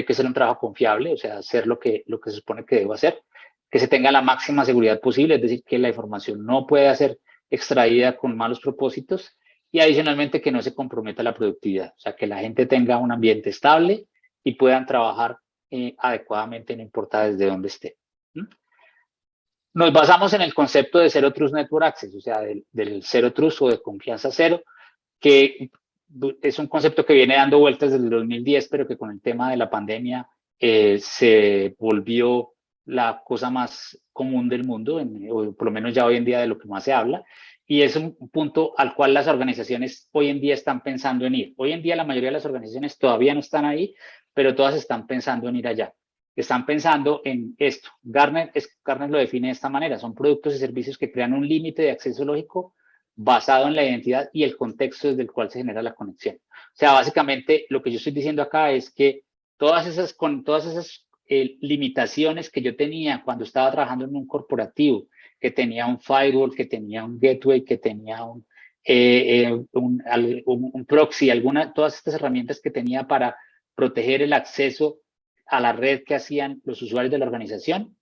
que ser un trabajo confiable, o sea, hacer lo que se supone que debo hacer, que se tenga la máxima seguridad posible, es decir, que la información no pueda ser extraída con malos propósitos y adicionalmente que no se comprometa la productividad, o sea, que la gente tenga un ambiente estable y puedan trabajar adecuadamente, no importa desde dónde esté. Nos basamos en el concepto de Zero Trust Network Access, o sea, del Zero Trust o de confianza cero, que es un concepto que viene dando vueltas desde el 2010, pero que con el tema de la pandemia se volvió la cosa más común del mundo, o por lo menos ya hoy en día de lo que más se habla, y es un punto al cual las organizaciones hoy en día están pensando en ir. Hoy en día la mayoría de las organizaciones todavía no están ahí, pero todas están pensando en ir allá. Están pensando en esto. Gartner lo define de esta manera: son productos y servicios que crean un límite de acceso lógico basado en la identidad y el contexto desde el cual se genera la conexión. O sea, básicamente lo que yo estoy diciendo acá es que todas esas limitaciones que yo tenía cuando estaba trabajando en un corporativo, que tenía un firewall, que tenía un gateway, que tenía un proxy, todas estas herramientas que tenía para proteger el acceso a la red que hacían los usuarios de la organización,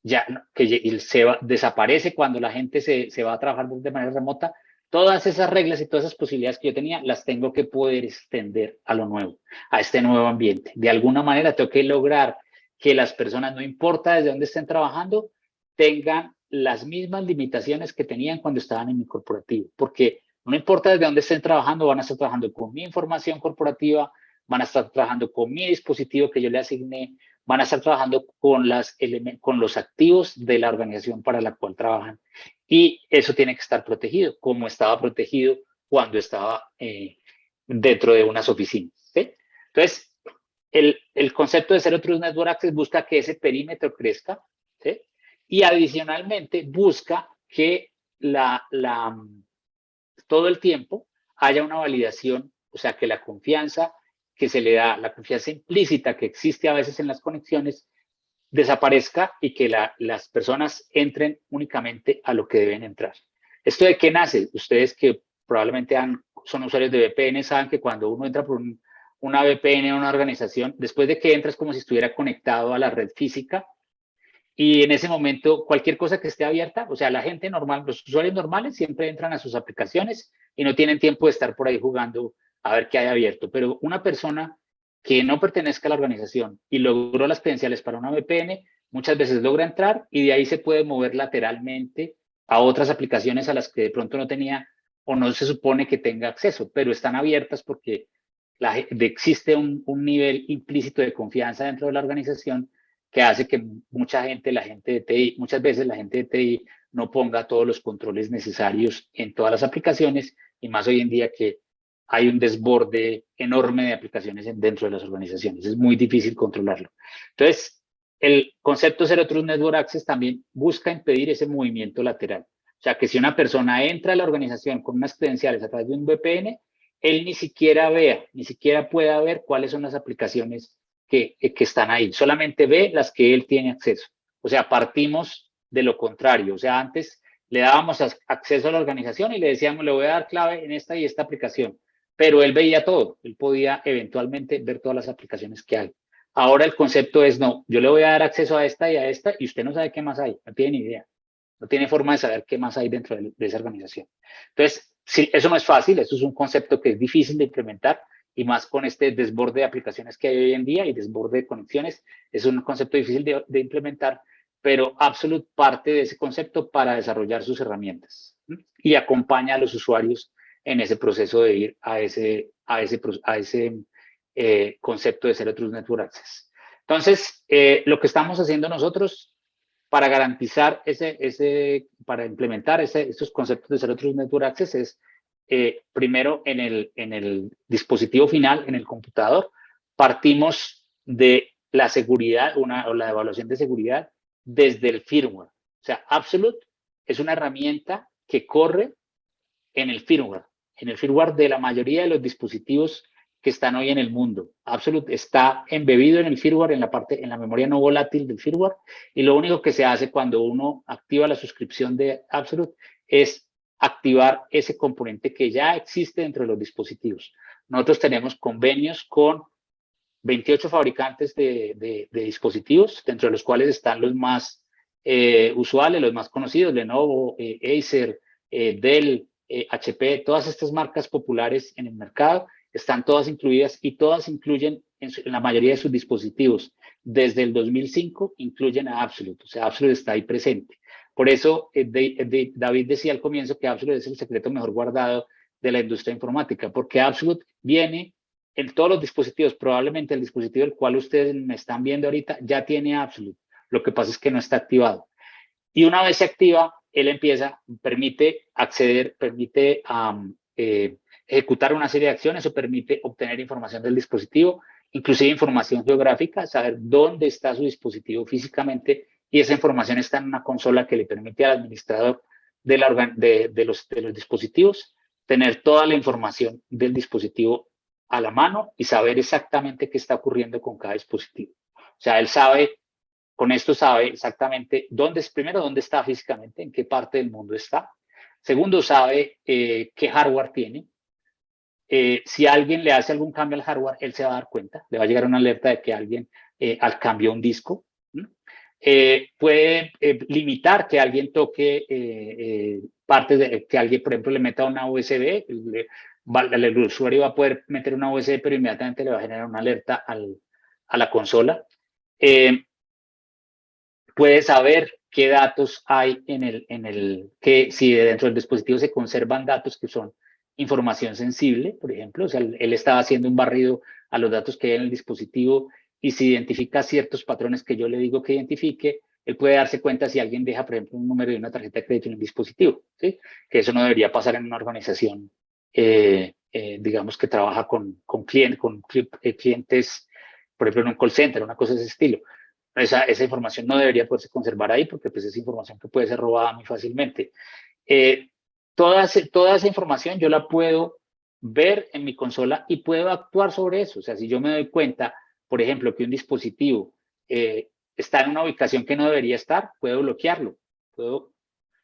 ya que desaparece cuando la gente se va a trabajar de manera remota. Todas esas reglas y todas esas posibilidades que yo tenía las tengo que poder extender a lo nuevo, a este nuevo ambiente. De alguna manera tengo que lograr que las personas, no importa desde dónde estén trabajando, tengan las mismas limitaciones que tenían cuando estaban en mi corporativo, porque no importa desde dónde estén trabajando, van a estar trabajando con mi información corporativa, van a estar trabajando con mi dispositivo que yo le asigné, van a estar trabajando con los activos de la organización para la cual trabajan. Y eso tiene que estar protegido, como estaba protegido cuando estaba dentro de unas oficinas. ¿Sí? Entonces, el concepto de Zero Trust Network Access busca que ese perímetro crezca, ¿sí? Y adicionalmente busca que todo el tiempo haya una validación, o sea, que la confianza que se le da, la confianza implícita que existe a veces en las conexiones, desaparezca y que las personas entren únicamente a lo que deben entrar. ¿Esto de qué nace? Ustedes que probablemente son usuarios de VPN saben que cuando uno entra por una VPN a una organización, después de que entra es como si estuviera conectado a la red física y en ese momento cualquier cosa que esté abierta, o sea, la gente normal, los usuarios normales siempre entran a sus aplicaciones y no tienen tiempo de estar por ahí jugando a ver qué hay abierto, pero una persona que no pertenezca a la organización y logró las credenciales para una VPN, muchas veces logra entrar y de ahí se puede mover lateralmente a otras aplicaciones a las que de pronto no tenía o no se supone que tenga acceso, pero están abiertas porque existe un nivel implícito de confianza dentro de la organización que hace que mucha gente, la gente de TI, muchas veces la gente de TI no ponga todos los controles necesarios en todas las aplicaciones y más hoy en día que hay un desborde enorme de aplicaciones dentro de las organizaciones. Es muy difícil controlarlo. Entonces, el concepto Zero Trust Network Access también busca impedir ese movimiento lateral. O sea, que si una persona entra a la organización con unas credenciales a través de un VPN, él ni siquiera vea, ni siquiera pueda ver cuáles son las aplicaciones que están ahí. Solamente ve las que él tiene acceso. O sea, partimos de lo contrario. O sea, antes le dábamos acceso a la organización y le decíamos, le voy a dar clave en esta y esta aplicación. Pero él veía todo. Él podía eventualmente ver todas las aplicaciones que hay. Ahora el concepto es, no, yo le voy a dar acceso a esta y usted no sabe qué más hay. No tiene ni idea. No tiene forma de saber qué más hay dentro de esa organización. Entonces, sí, eso no es fácil, eso es un concepto que es difícil de implementar y más con este desborde de aplicaciones que hay hoy en día y desborde de conexiones, es un concepto difícil de implementar, pero Absolute parte de ese concepto para desarrollar sus herramientas y acompaña a los usuarios en ese proceso de ir a ese concepto de Zero Trust Network Access. Entonces, lo que estamos haciendo nosotros para garantizar para implementar esos conceptos de Zero Trust Network Access es, primero, en el dispositivo final, en el computador, partimos de la seguridad o la evaluación de seguridad desde el firmware. O sea, Absolute es una herramienta que corre en el firmware de la mayoría de los dispositivos que están hoy en el mundo. Absolute está embebido en el firmware, en la memoria no volátil del firmware, y lo único que se hace cuando uno activa la suscripción de Absolute es activar ese componente que ya existe dentro de los dispositivos. Nosotros tenemos convenios con 28 fabricantes de dispositivos, dentro de los cuales están los más usuales, los más conocidos, Lenovo, Acer, Dell, HP, todas estas marcas populares en el mercado, están todas incluidas y todas incluyen en la mayoría de sus dispositivos. Desde el 2005 incluyen a Absolute, o sea, Absolute está ahí presente. Por eso David decía al comienzo que Absolute es el secreto mejor guardado de la industria informática, porque Absolute viene en todos los dispositivos, probablemente el dispositivo del cual ustedes me están viendo ahorita ya tiene Absolute. Lo que pasa es que no está activado. Y una vez se activa, él permite acceder, permite ejecutar una serie de acciones o permite obtener información del dispositivo, inclusive información geográfica, saber dónde está su dispositivo físicamente, y esa información está en una consola que le permite al administrador de los dispositivos tener toda la información del dispositivo a la mano y saber exactamente qué está ocurriendo con cada dispositivo. O sea, él con esto sabe exactamente primero, dónde está físicamente, en qué parte del mundo está. Segundo, sabe qué hardware tiene. Si alguien le hace algún cambio al hardware, él se va a dar cuenta. Le va a llegar una alerta de que alguien cambió un disco. Puede limitar que alguien toque partes que alguien, por ejemplo, le meta una USB. El usuario va a poder meter una USB, pero inmediatamente le va a generar una alerta a la consola. Puede saber qué datos hay que si dentro del dispositivo se conservan datos que son información sensible, por ejemplo. O sea, él estaba haciendo un barrido a los datos que hay en el dispositivo y si identifica ciertos patrones que yo le digo que identifique, él puede darse cuenta si alguien deja, por ejemplo, un número de una tarjeta de crédito en el dispositivo, ¿sí? Que eso no debería pasar en una organización, digamos, que trabaja con clientes, por ejemplo, en un call center, una cosa de ese estilo. Esa información no debería poderse conservar ahí porque pues, es información que puede ser robada muy fácilmente. Toda esa información yo la puedo ver en mi consola y puedo actuar sobre eso. O sea, si yo me doy cuenta, por ejemplo, que un dispositivo está en una ubicación que no debería estar, puedo bloquearlo. Puedo,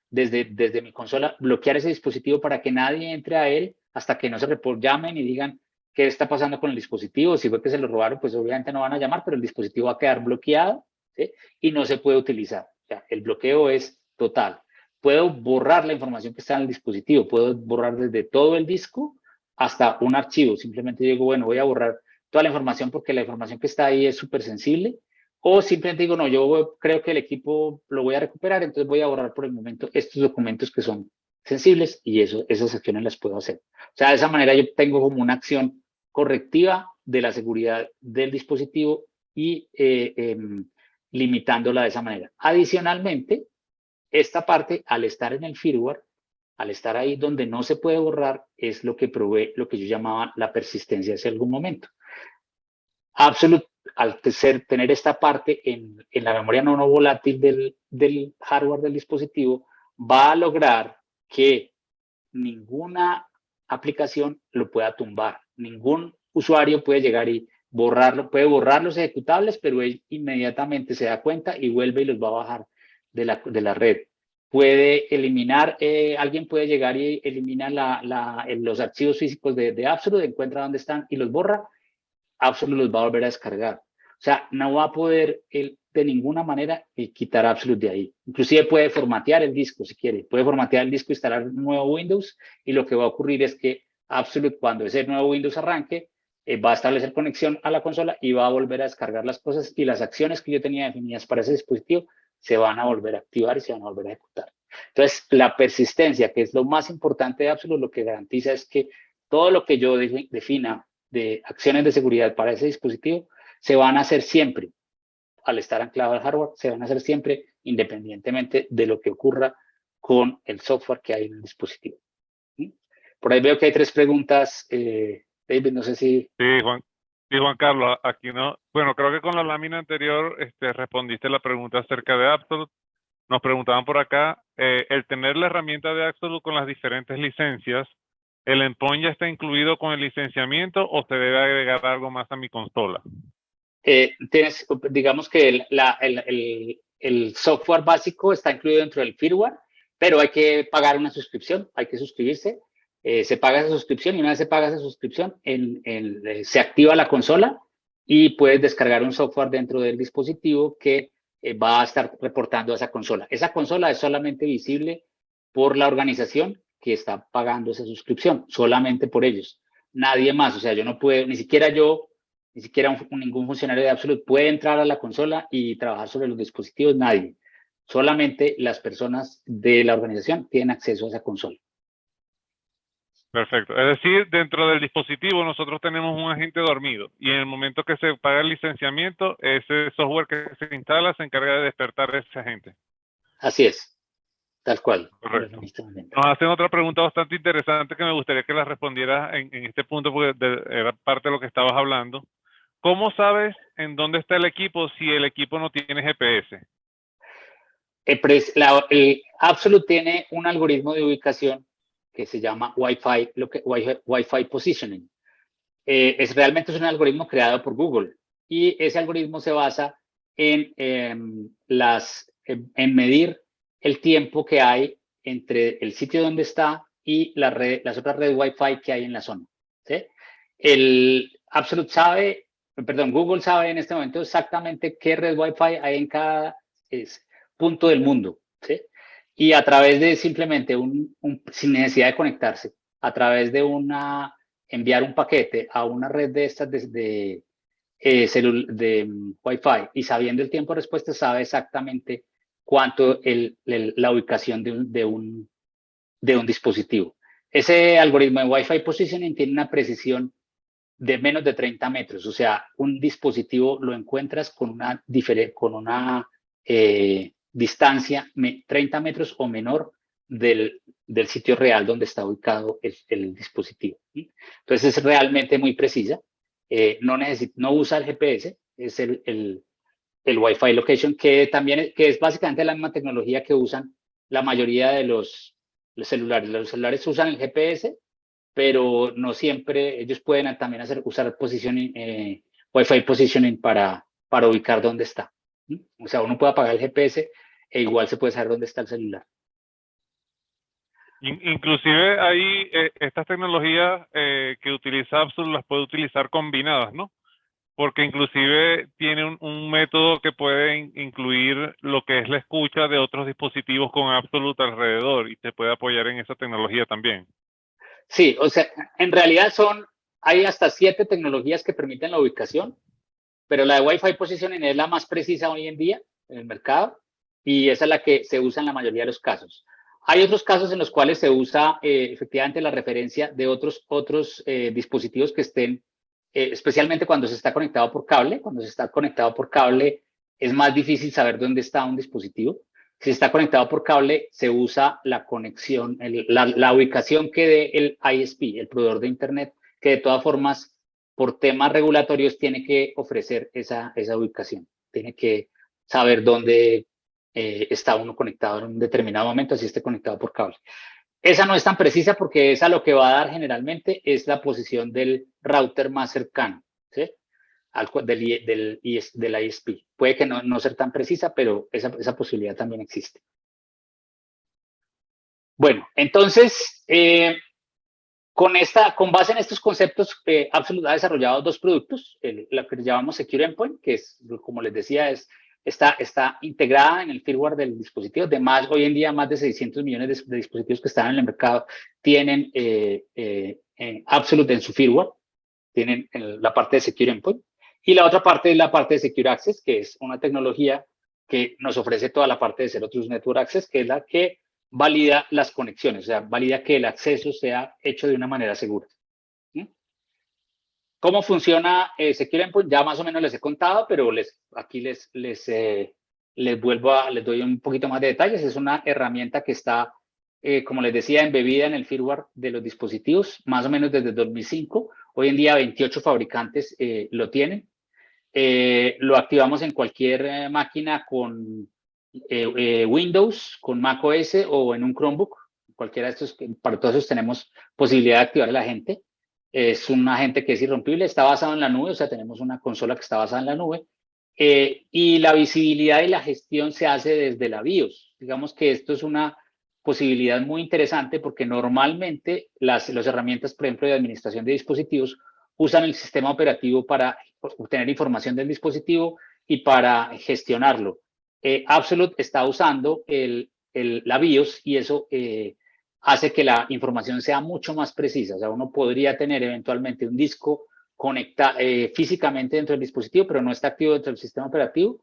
desde mi consola, bloquear ese dispositivo para que nadie entre a él hasta que no se llamen y digan qué está pasando con el dispositivo. Si fue que se lo robaron, pues obviamente no van a llamar, pero el dispositivo va a quedar bloqueado, ¿sí? Y no se puede utilizar. O sea, el bloqueo es total. Puedo borrar la información que está en el dispositivo, puedo borrar desde todo el disco hasta un archivo. Simplemente digo, bueno, voy a borrar toda la información porque la información que está ahí es súper sensible. O simplemente digo, no, yo creo que el equipo lo voy a recuperar, entonces voy a borrar por el momento estos documentos que son sensibles y esas acciones las puedo hacer. O sea, de esa manera yo tengo como una acción correctiva de la seguridad del dispositivo y limitándola de esa manera. Adicionalmente, esta parte, al estar en el firmware, al estar ahí donde no se puede borrar, es lo que provee lo que yo llamaba la persistencia hace algún momento. Absolute, al tener esta parte en la memoria no volátil del hardware del dispositivo, va a lograr que ninguna aplicación lo pueda tumbar. Ningún usuario puede llegar y borrarlo, puede borrar los ejecutables, pero él inmediatamente se da cuenta y vuelve y los va a bajar de la red. Puede eliminar, alguien puede llegar y elimina los archivos físicos de Absolute, encuentra dónde están y los borra. Absolute los va a volver a descargar. O sea, no va a poder él de ninguna manera quitar Absolute de ahí. Inclusive puede formatear el disco si quiere. Puede formatear el disco, instalar un nuevo Windows y lo que va a ocurrir es que Absolute, cuando ese nuevo Windows arranque, va a establecer conexión a la consola y va a volver a descargar las cosas y las acciones que yo tenía definidas para ese dispositivo se van a volver a activar y se van a volver a ejecutar. Entonces, la persistencia, que es lo más importante de Absolute, lo que garantiza es que todo lo que yo defina de acciones de seguridad para ese dispositivo se van a hacer siempre, al estar anclado al hardware, se van a hacer siempre independientemente de lo que ocurra con el software que hay en el dispositivo. Por ahí veo que hay 3 preguntas. David, no sé si... Sí, Juan Carlos, aquí no. Bueno, creo que con la lámina anterior respondiste la pregunta acerca de Absolute. Nos preguntaban por acá, el tener la herramienta de Absolute con las diferentes licencias, ¿el endpoint ya está incluido con el licenciamiento o se debe agregar algo más a mi consola? Digamos que el software básico está incluido dentro del firmware, pero hay que pagar una suscripción, hay que suscribirse. Se paga esa suscripción y una vez se paga esa suscripción, se activa la consola y puedes descargar un software dentro del dispositivo que va a estar reportando a esa consola. Esa consola es solamente visible por la organización que está pagando esa suscripción, solamente por ellos. Nadie más, o sea, yo no puedo, ni siquiera ningún funcionario de Absolute puede entrar a la consola y trabajar sobre los dispositivos, nadie. Solamente las personas de la organización tienen acceso a esa consola. Perfecto. Es decir, dentro del dispositivo nosotros tenemos un agente dormido y en el momento que se paga el licenciamiento, ese software que se instala se encarga de despertar a ese agente. Así es, tal cual. Correcto. Nos hacen otra pregunta bastante interesante que me gustaría que la respondieras en este punto porque era parte de lo que estabas hablando. ¿Cómo sabes en dónde está el equipo si el equipo no tiene GPS? El Absolute tiene un algoritmo de ubicación que se llama Wi-Fi Positioning. Realmente es un algoritmo creado por Google y ese algoritmo se basa en medir el tiempo que hay entre el sitio donde está y las otras redes Wi-Fi que hay en la zona. ¿Sí? Google sabe en este momento exactamente qué red Wi-Fi hay en cada punto del mundo. ¿Sí? Y a través de simplemente sin necesidad de conectarse, a través de enviar un paquete a una red de estas de Wi-Fi y sabiendo el tiempo de respuesta, sabe exactamente cuánto la ubicación de un dispositivo. Ese algoritmo de Wi-Fi Positioning tiene una precisión de menos de 30 metros, o sea, un dispositivo lo encuentras con una distancia 30 metros o menor del sitio real donde está ubicado el dispositivo. Entonces es realmente muy precisa. No usa el GPS, es el Wi-Fi Location, que es básicamente la misma tecnología que usan la mayoría de los celulares. Los celulares usan el GPS, pero no siempre, ellos pueden también usar Wi-Fi Positioning para ubicar dónde está. O sea, uno puede apagar el GPS e igual se puede saber dónde está el celular. Inclusive hay estas tecnologías que utiliza Absolute las puede utilizar combinadas, ¿no? porque inclusive tiene un método que puede incluir lo que es la escucha de otros dispositivos con Absolute alrededor y se puede apoyar en esa tecnología también. Sí, o sea, en realidad hay hasta 7 tecnologías que permiten la ubicación, pero la de Wi-Fi Positioning es la más precisa hoy en día en el mercado y esa es la que se usa en la mayoría de los casos. Hay otros casos en los cuales se usa efectivamente la referencia de otros dispositivos que estén, especialmente cuando se está conectado por cable. Cuando se está conectado por cable es más difícil saber dónde está un dispositivo. Si está conectado por cable, se usa la conexión, la ubicación que dé el ISP, el proveedor de Internet, que de todas formas, por temas regulatorios, tiene que ofrecer esa ubicación. Tiene que saber dónde está uno conectado en un determinado momento, así esté conectado por cable. Esa no es tan precisa porque esa lo que va a dar generalmente es la posición del router más cercano, ¿sí? Del ISP. Puede que no ser tan precisa, pero esa posibilidad también existe. Bueno, entonces, con base en estos conceptos, Absolute ha desarrollado 2 productos, lo que llamamos Secure Endpoint, que es, como les decía, está integrada en el firmware del dispositivo. Hoy en día, más de 600 millones de dispositivos que están en el mercado tienen Absolute en su firmware, tienen la parte de Secure Endpoint. Y la otra parte es la parte de Secure Access, que es una tecnología que nos ofrece toda la parte de Zero Trust Network Access, que es la que valida las conexiones, o sea, valida que el acceso sea hecho de una manera segura. ¿Cómo funciona Secure Endpoint? Ya más o menos les he contado, pero aquí les doy un poquito más de detalles. Es una herramienta que está, como les decía, embebida en el firmware de los dispositivos, más o menos desde 2005. Hoy en día 28 fabricantes lo tienen. Lo activamos en cualquier máquina con Windows, con Mac OS o en un Chromebook. Cualquiera de estos, para todos esos tenemos posibilidad de activar a la gente. Es un agente que es irrompible, está basado en la nube, o sea, tenemos una consola que está basada en la nube. Y la visibilidad y la gestión se hace desde la BIOS. Digamos que esto es una posibilidad muy interesante porque normalmente las herramientas, por ejemplo, de administración de dispositivos, usan el sistema operativo para obtener información del dispositivo y para gestionarlo. Absolute está usando la BIOS y eso hace que la información sea mucho más precisa. O sea, uno podría tener eventualmente un disco conectado físicamente dentro del dispositivo, pero no está activo dentro del sistema operativo.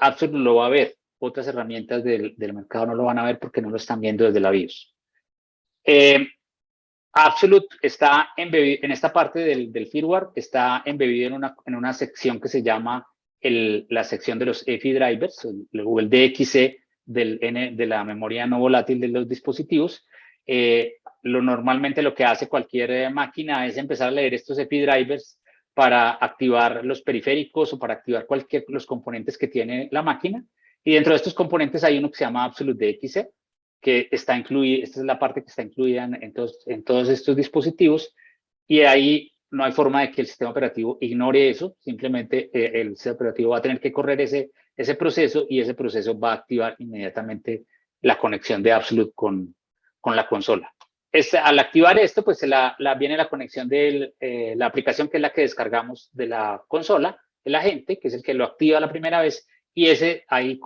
Absolute lo va a ver. Otras herramientas del mercado no lo van a ver porque no lo están viendo desde la BIOS. Absolute está embebido en esta parte del firmware, está embebido en una sección que se llama la sección de los EFI drivers, o el DXC de la memoria no volátil de los dispositivos. Normalmente lo que hace cualquier máquina es empezar a leer estos EFI drivers para activar los periféricos o para activar los componentes que tiene la máquina. Y dentro de estos componentes hay uno que se llama Absolute DXC, que está incluida, esta es la parte que está incluida en todos estos dispositivos, y ahí no hay forma de que el sistema operativo ignore eso, simplemente el sistema operativo va a tener que correr ese proceso y ese proceso va a activar inmediatamente la conexión de Absolute con la consola. Al activar esto, pues viene la conexión de la aplicación, que es la que descargamos de la consola, el agente, que es el que lo activa la primera vez, y ahí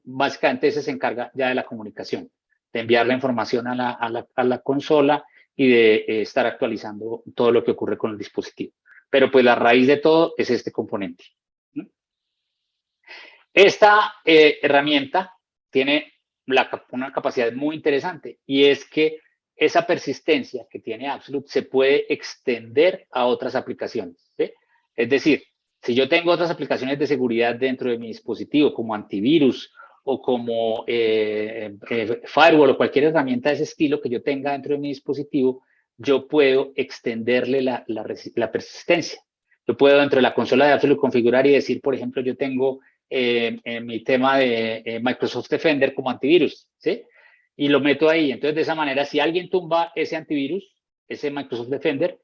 básicamente ese se encarga ya de la comunicación, de enviar la información a la consola y de estar actualizando todo lo que ocurre con el dispositivo. Pero pues la raíz de todo es este componente. Esta herramienta tiene una capacidad muy interesante, y es que esa persistencia que tiene Absolute se puede extender a otras aplicaciones, ¿sí? Es decir, si yo tengo otras aplicaciones de seguridad dentro de mi dispositivo, como antivirus o como firewall o cualquier herramienta de ese estilo que yo tenga dentro de mi dispositivo, yo puedo extenderle la persistencia. Yo puedo dentro de la consola de Absolute configurar y decir, por ejemplo, yo tengo en mi tema de Microsoft Defender como antivirus, ¿sí? Y lo meto ahí. Entonces, de esa manera, si alguien tumba ese antivirus, ese Microsoft Defender,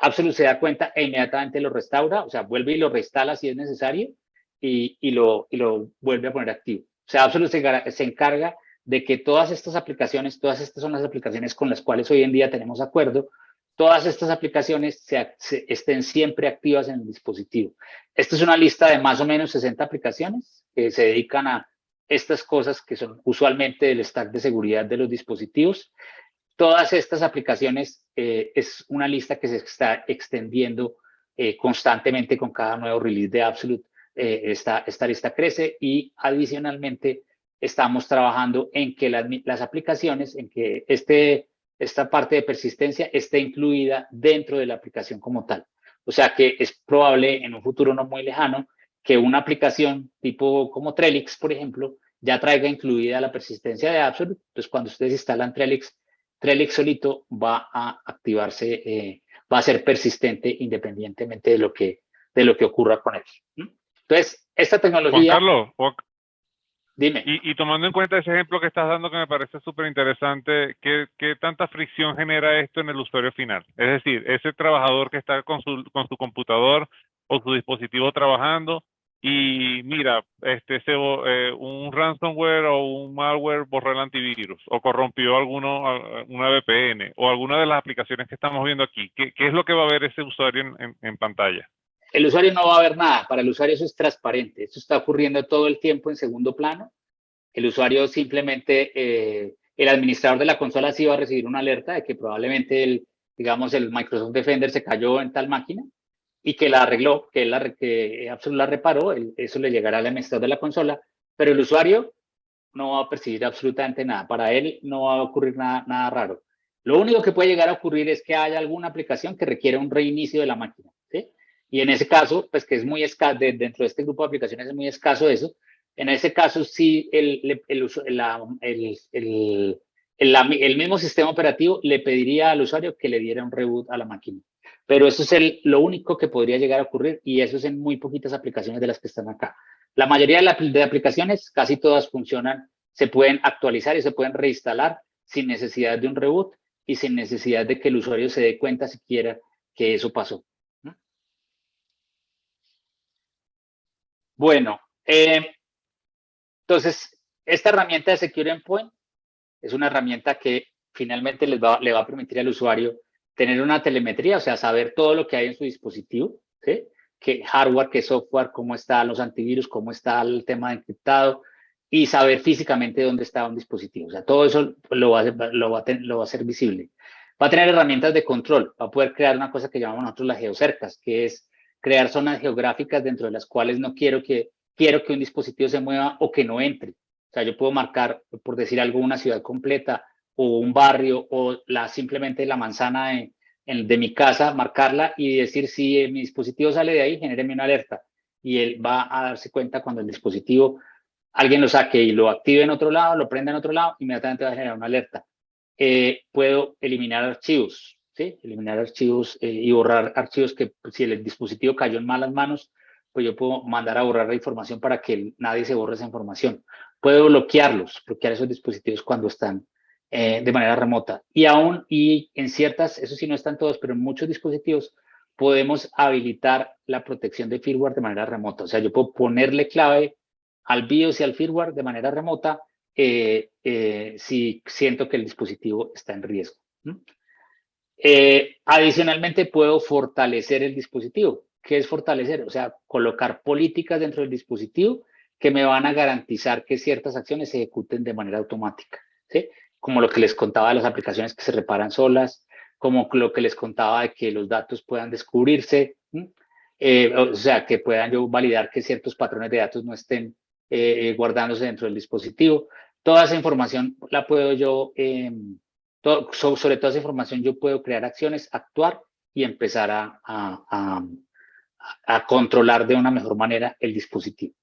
Absolute se da cuenta e inmediatamente lo restaura, o sea, vuelve y lo reinstala si es necesario y lo vuelve a poner activo. O sea, Absolute se encarga de que todas estas son las aplicaciones con las cuales hoy en día tenemos acuerdo. todas estas aplicaciones estén siempre activas en el dispositivo. Esta es una lista de más o menos 60 aplicaciones que se dedican a estas cosas que son usualmente del stack de seguridad de los dispositivos. Todas estas aplicaciones es una lista que se está extendiendo constantemente con cada nuevo release de Absolute. Esta lista crece y adicionalmente estamos trabajando en que las aplicaciones, en que esta parte de persistencia esté incluida dentro de la aplicación como tal. O sea que es probable en un futuro no muy lejano que una aplicación tipo como Trellix, por ejemplo, ya traiga incluida la persistencia de Absolute. Entonces, cuando ustedes instalan Trellix solito va a activarse, va a ser persistente independientemente de lo que ocurra con él. Entonces, esta tecnología... Juan Carlos, dime. y tomando en cuenta ese ejemplo que estás dando que me parece súper interesante, ¿qué tanta fricción genera esto en el usuario final? Es decir, ese trabajador que está con su computador o su dispositivo trabajando y mira, un ransomware o un malware borró el antivirus o corrompió una VPN o alguna de las aplicaciones que estamos viendo aquí. ¿Qué es lo que va a ver ese usuario en pantalla? El usuario no va a ver nada. Para el usuario eso es transparente. Esto está ocurriendo todo el tiempo en segundo plano. El usuario simplemente, el administrador de la consola sí va a recibir una alerta de que probablemente el Microsoft Defender se cayó en tal máquina y que la arregló, que Absolute la reparó. Eso le llegará al administrador de la consola, pero el usuario no va a percibir absolutamente nada. Para él no va a ocurrir nada raro. Lo único que puede llegar a ocurrir es que haya alguna aplicación que requiere un reinicio de la máquina, ¿sí? Y en ese caso, pues que es muy escaso, dentro de este grupo de aplicaciones es muy escaso eso. En ese caso, sí, el mismo sistema operativo le pediría al usuario que le diera un reboot a la máquina. Pero eso es lo único que podría llegar a ocurrir y eso es en muy poquitas aplicaciones de las que están acá. La mayoría de aplicaciones, casi todas funcionan, se pueden actualizar y se pueden reinstalar sin necesidad de un reboot y sin necesidad de que el usuario se dé cuenta siquiera que eso pasó. Bueno, entonces, esta herramienta de Secure Endpoint es una herramienta que finalmente le va a permitir al usuario tener una telemetría, o sea, saber todo lo que hay en su dispositivo, ¿sí? Qué hardware, qué software, cómo están los antivirus, cómo está el tema de encriptado y saber físicamente dónde está un dispositivo. O sea, todo eso lo va a hacer visible. Va a tener herramientas de control, va a poder crear una cosa que llamamos nosotros las geocercas, que es crear zonas geográficas dentro de las cuales no quiero que un dispositivo se mueva o que no entre. O sea, yo puedo marcar, por decir algo, una ciudad completa o un barrio o simplemente la manzana de mi casa, marcarla y decir si mi dispositivo sale de ahí, genéreme una alerta. Y él va a darse cuenta cuando el dispositivo, alguien lo saque y lo active en otro lado, lo prenda en otro lado, inmediatamente va a generar una alerta. Puedo eliminar archivos, ¿sí? Eliminar archivos y borrar archivos que si el dispositivo cayó en malas manos, pues yo puedo mandar a borrar la información para que nadie se borre esa información. Puedo bloquear esos dispositivos cuando están de manera remota. Y en ciertas, eso sí no están todos, pero en muchos dispositivos podemos habilitar la protección de firmware de manera remota. O sea, yo puedo ponerle clave al BIOS y al firmware de manera remota si siento que el dispositivo está en riesgo. Adicionalmente, puedo fortalecer el dispositivo. ¿Qué es fortalecer? O sea, colocar políticas dentro del dispositivo que me van a garantizar que ciertas acciones se ejecuten de manera automática, ¿sí? Como lo que les contaba de las aplicaciones que se reparan solas, como lo que les contaba de que los datos puedan descubrirse, o sea, que puedan yo validar que ciertos patrones de datos no estén guardándose dentro del dispositivo. Toda esa información la puedo yo, sobre toda esa información yo puedo crear acciones, actuar y empezar a controlar de una mejor manera el dispositivo.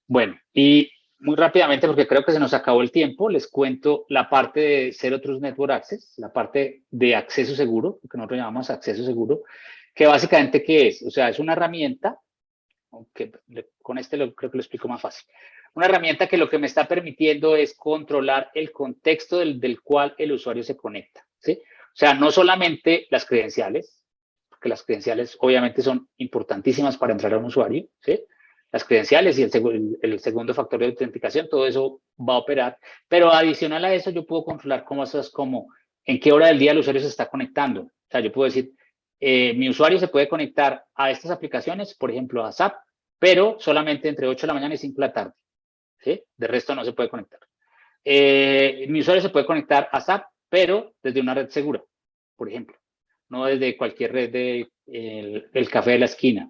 Bueno, y muy rápidamente, porque creo que se nos acabó el tiempo, les cuento la parte de Zero Trust Network Access, la parte de acceso seguro, lo que nosotros llamamos acceso seguro, que básicamente, ¿qué es? O sea, es una herramienta, aunque con creo que lo explico más fácil. Una herramienta que lo que me está permitiendo es controlar el contexto del cual el usuario se conecta, ¿sí? O sea, no solamente las credenciales, porque las credenciales obviamente son importantísimas para entrar a un usuario, ¿sí? Las credenciales y el segundo factor de autenticación, todo eso va a operar, pero adicional a eso yo puedo controlar cosas como en qué hora del día el usuario se está conectando. O sea, yo puedo decir, mi usuario se puede conectar a estas aplicaciones, por ejemplo, a SAP, pero solamente entre 8 de la mañana y 5 de la tarde. ¿Sí? De resto no se puede conectar. Mi usuario se puede conectar a SAP, pero desde una red segura, por ejemplo, no desde cualquier red de el café de la esquina.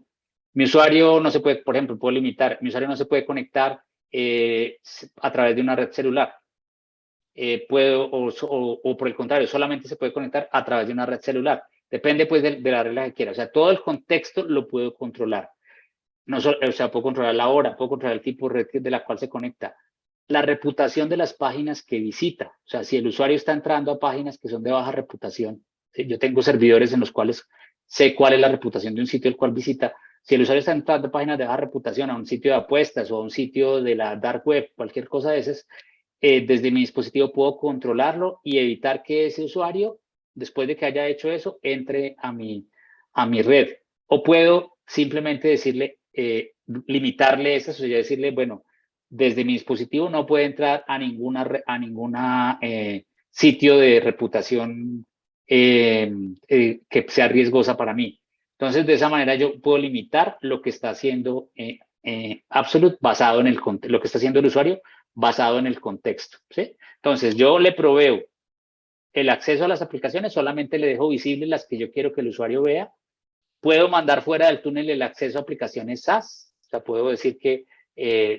Mi usuario no se puede, por ejemplo, puedo limitar, mi usuario no se puede conectar a través de una red celular. O por el contrario, solamente se puede conectar a través de una red celular. Depende pues de la regla que quiera. O sea, todo el contexto lo puedo controlar. No, o sea, puedo controlar la hora, puedo controlar el tipo de red de la cual se conecta, la reputación de las páginas que visita. O sea, si el usuario está entrando a páginas que son de baja reputación, ¿sí? Yo tengo servidores en los cuales sé cuál es la reputación de un sitio el cual visita. Si el usuario está entrando a páginas de baja reputación, a un sitio de apuestas o a un sitio de la dark web, cualquier cosa de esas, desde mi dispositivo puedo controlarlo y evitar que ese usuario, después de que haya hecho eso, entre a mi red. O puedo simplemente decirle, limitarle eso, o sea, decirle, bueno, desde mi dispositivo no puede entrar a ninguna sitio de reputación que sea riesgosa para mí. Entonces, de esa manera yo puedo limitar lo que está haciendo Absolute basado en lo que está haciendo el usuario basado en el contexto. ¿Sí? Entonces, yo le proveo el acceso a las aplicaciones, solamente le dejo visibles las que yo quiero que el usuario vea. Puedo mandar fuera del túnel el acceso a aplicaciones SaaS. O sea, puedo decir que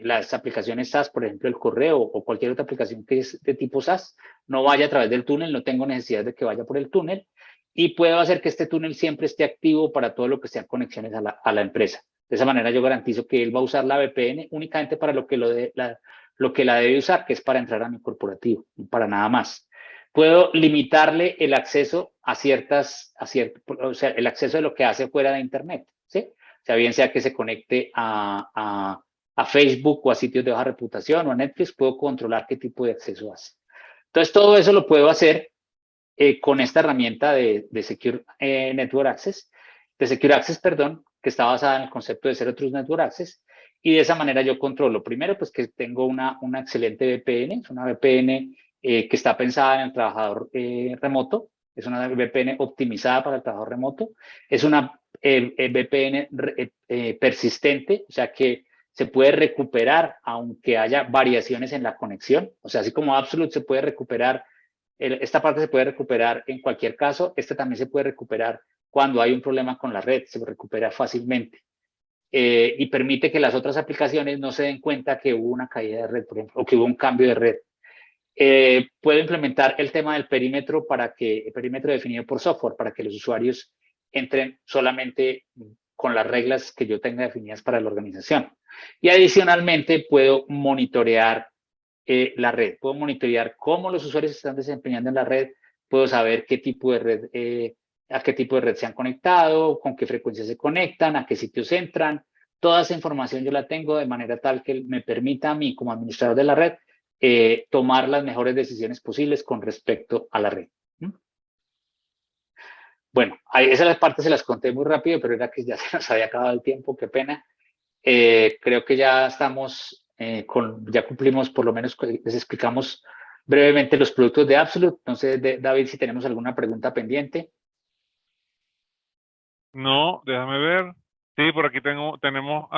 las aplicaciones SaaS, por ejemplo, el correo o cualquier otra aplicación que es de tipo SaaS, no vaya a través del túnel, no tengo necesidad de que vaya por el túnel. Y puedo hacer que este túnel siempre esté activo para todo lo que sean conexiones a la empresa. De esa manera yo garantizo que él va a usar la VPN únicamente para lo que la debe usar, que es para entrar a mi corporativo, para nada más. Puedo limitarle el acceso o sea, el acceso de lo que hace fuera de Internet, ¿sí? O sea, bien sea que se conecte a Facebook o a sitios de baja reputación o a Netflix, puedo controlar qué tipo de acceso hace. Entonces, todo eso lo puedo hacer con esta herramienta de Secure Network Access, perdón, que está basada en el concepto de Zero Trust Network Access, y de esa manera yo controlo, primero, pues que tengo una excelente VPN, es una VPN que está pensada en el trabajador remoto, es una VPN optimizada para el trabajador remoto, es una VPN persistente, o sea que se puede recuperar aunque haya variaciones en la conexión, o sea, así como Absolute se puede recuperar, esta parte se puede recuperar en cualquier caso, esta también se puede recuperar cuando hay un problema con la red, se recupera fácilmente. Y permite que las otras aplicaciones no se den cuenta que hubo una caída de red, por ejemplo, o que hubo un cambio de red. Puedo implementar el tema del perímetro el perímetro definido por software, para que los usuarios entren solamente con las reglas que yo tenga definidas para la organización. Y adicionalmente puedo monitorear la red, puedo monitorear cómo los usuarios se están desempeñando en la red, puedo saber qué tipo de red, a qué tipo de red se han conectado, con qué frecuencia se conectan, a qué sitios entran. Toda esa información yo la tengo de manera tal que me permita a mí, como administrador de la red, tomar las mejores decisiones posibles con respecto a la red. Bueno, esas partes se las conté muy rápido, pero era que ya se nos había acabado el tiempo, qué pena. Creo que ya estamos, ya cumplimos, por lo menos les explicamos brevemente los productos de Absolute. No sé, David, si tenemos alguna pregunta pendiente. No, déjame ver. Sí, por aquí tenemos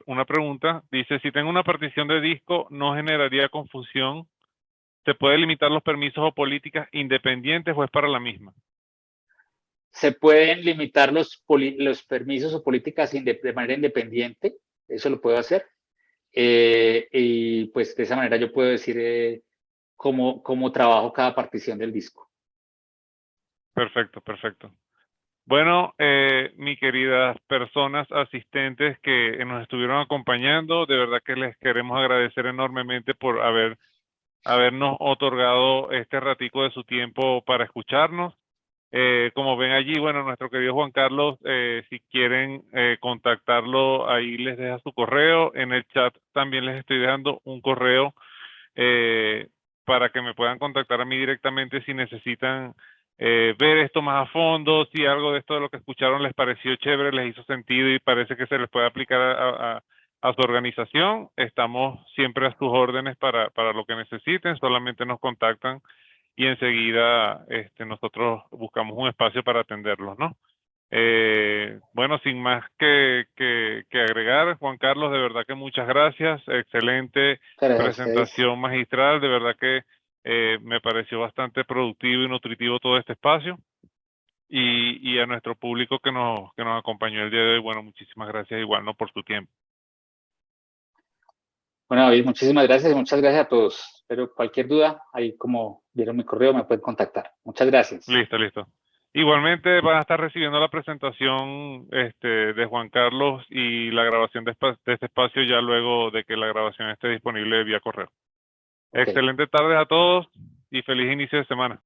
una pregunta. Dice, si tengo una partición de disco, ¿no generaría confusión? ¿Se puede limitar los permisos o políticas independientes o es para la misma? Se pueden limitar los permisos o políticas de manera independiente, eso lo puedo hacer. Y pues de esa manera yo puedo decir cómo trabajo cada partición del disco. Perfecto, perfecto. Bueno, mis queridas personas asistentes que nos estuvieron acompañando, de verdad que les queremos agradecer enormemente por habernos otorgado este ratico de su tiempo para escucharnos. Como ven allí, bueno, nuestro querido Juan Carlos, si quieren contactarlo, ahí les deja su correo. En el chat también les estoy dejando un correo para que me puedan contactar a mí directamente si necesitan ver esto más a fondo, si algo de esto de lo que escucharon les pareció chévere, les hizo sentido y parece que se les puede aplicar a su organización. Estamos siempre a sus órdenes para lo que necesiten, solamente nos contactan y enseguida nosotros buscamos un espacio para atenderlos, ¿no? Bueno, sin más que agregar, Juan Carlos, de verdad que muchas gracias. Excelente Gracias a ustedes. presentación magistral. De verdad que me pareció bastante productivo y nutritivo todo este espacio. Y a nuestro público que nos acompañó el día de hoy, bueno, muchísimas gracias igual, ¿no? Por su tiempo. Bueno, David, muchísimas gracias y muchas gracias a todos. Pero cualquier duda, ahí como vieron mi correo, me pueden contactar. Muchas gracias. Listo, listo. Igualmente van a estar recibiendo la presentación de Juan Carlos y la grabación de este espacio ya luego de que la grabación esté disponible vía correo. Okay. Excelente tarde a todos y feliz inicio de semana.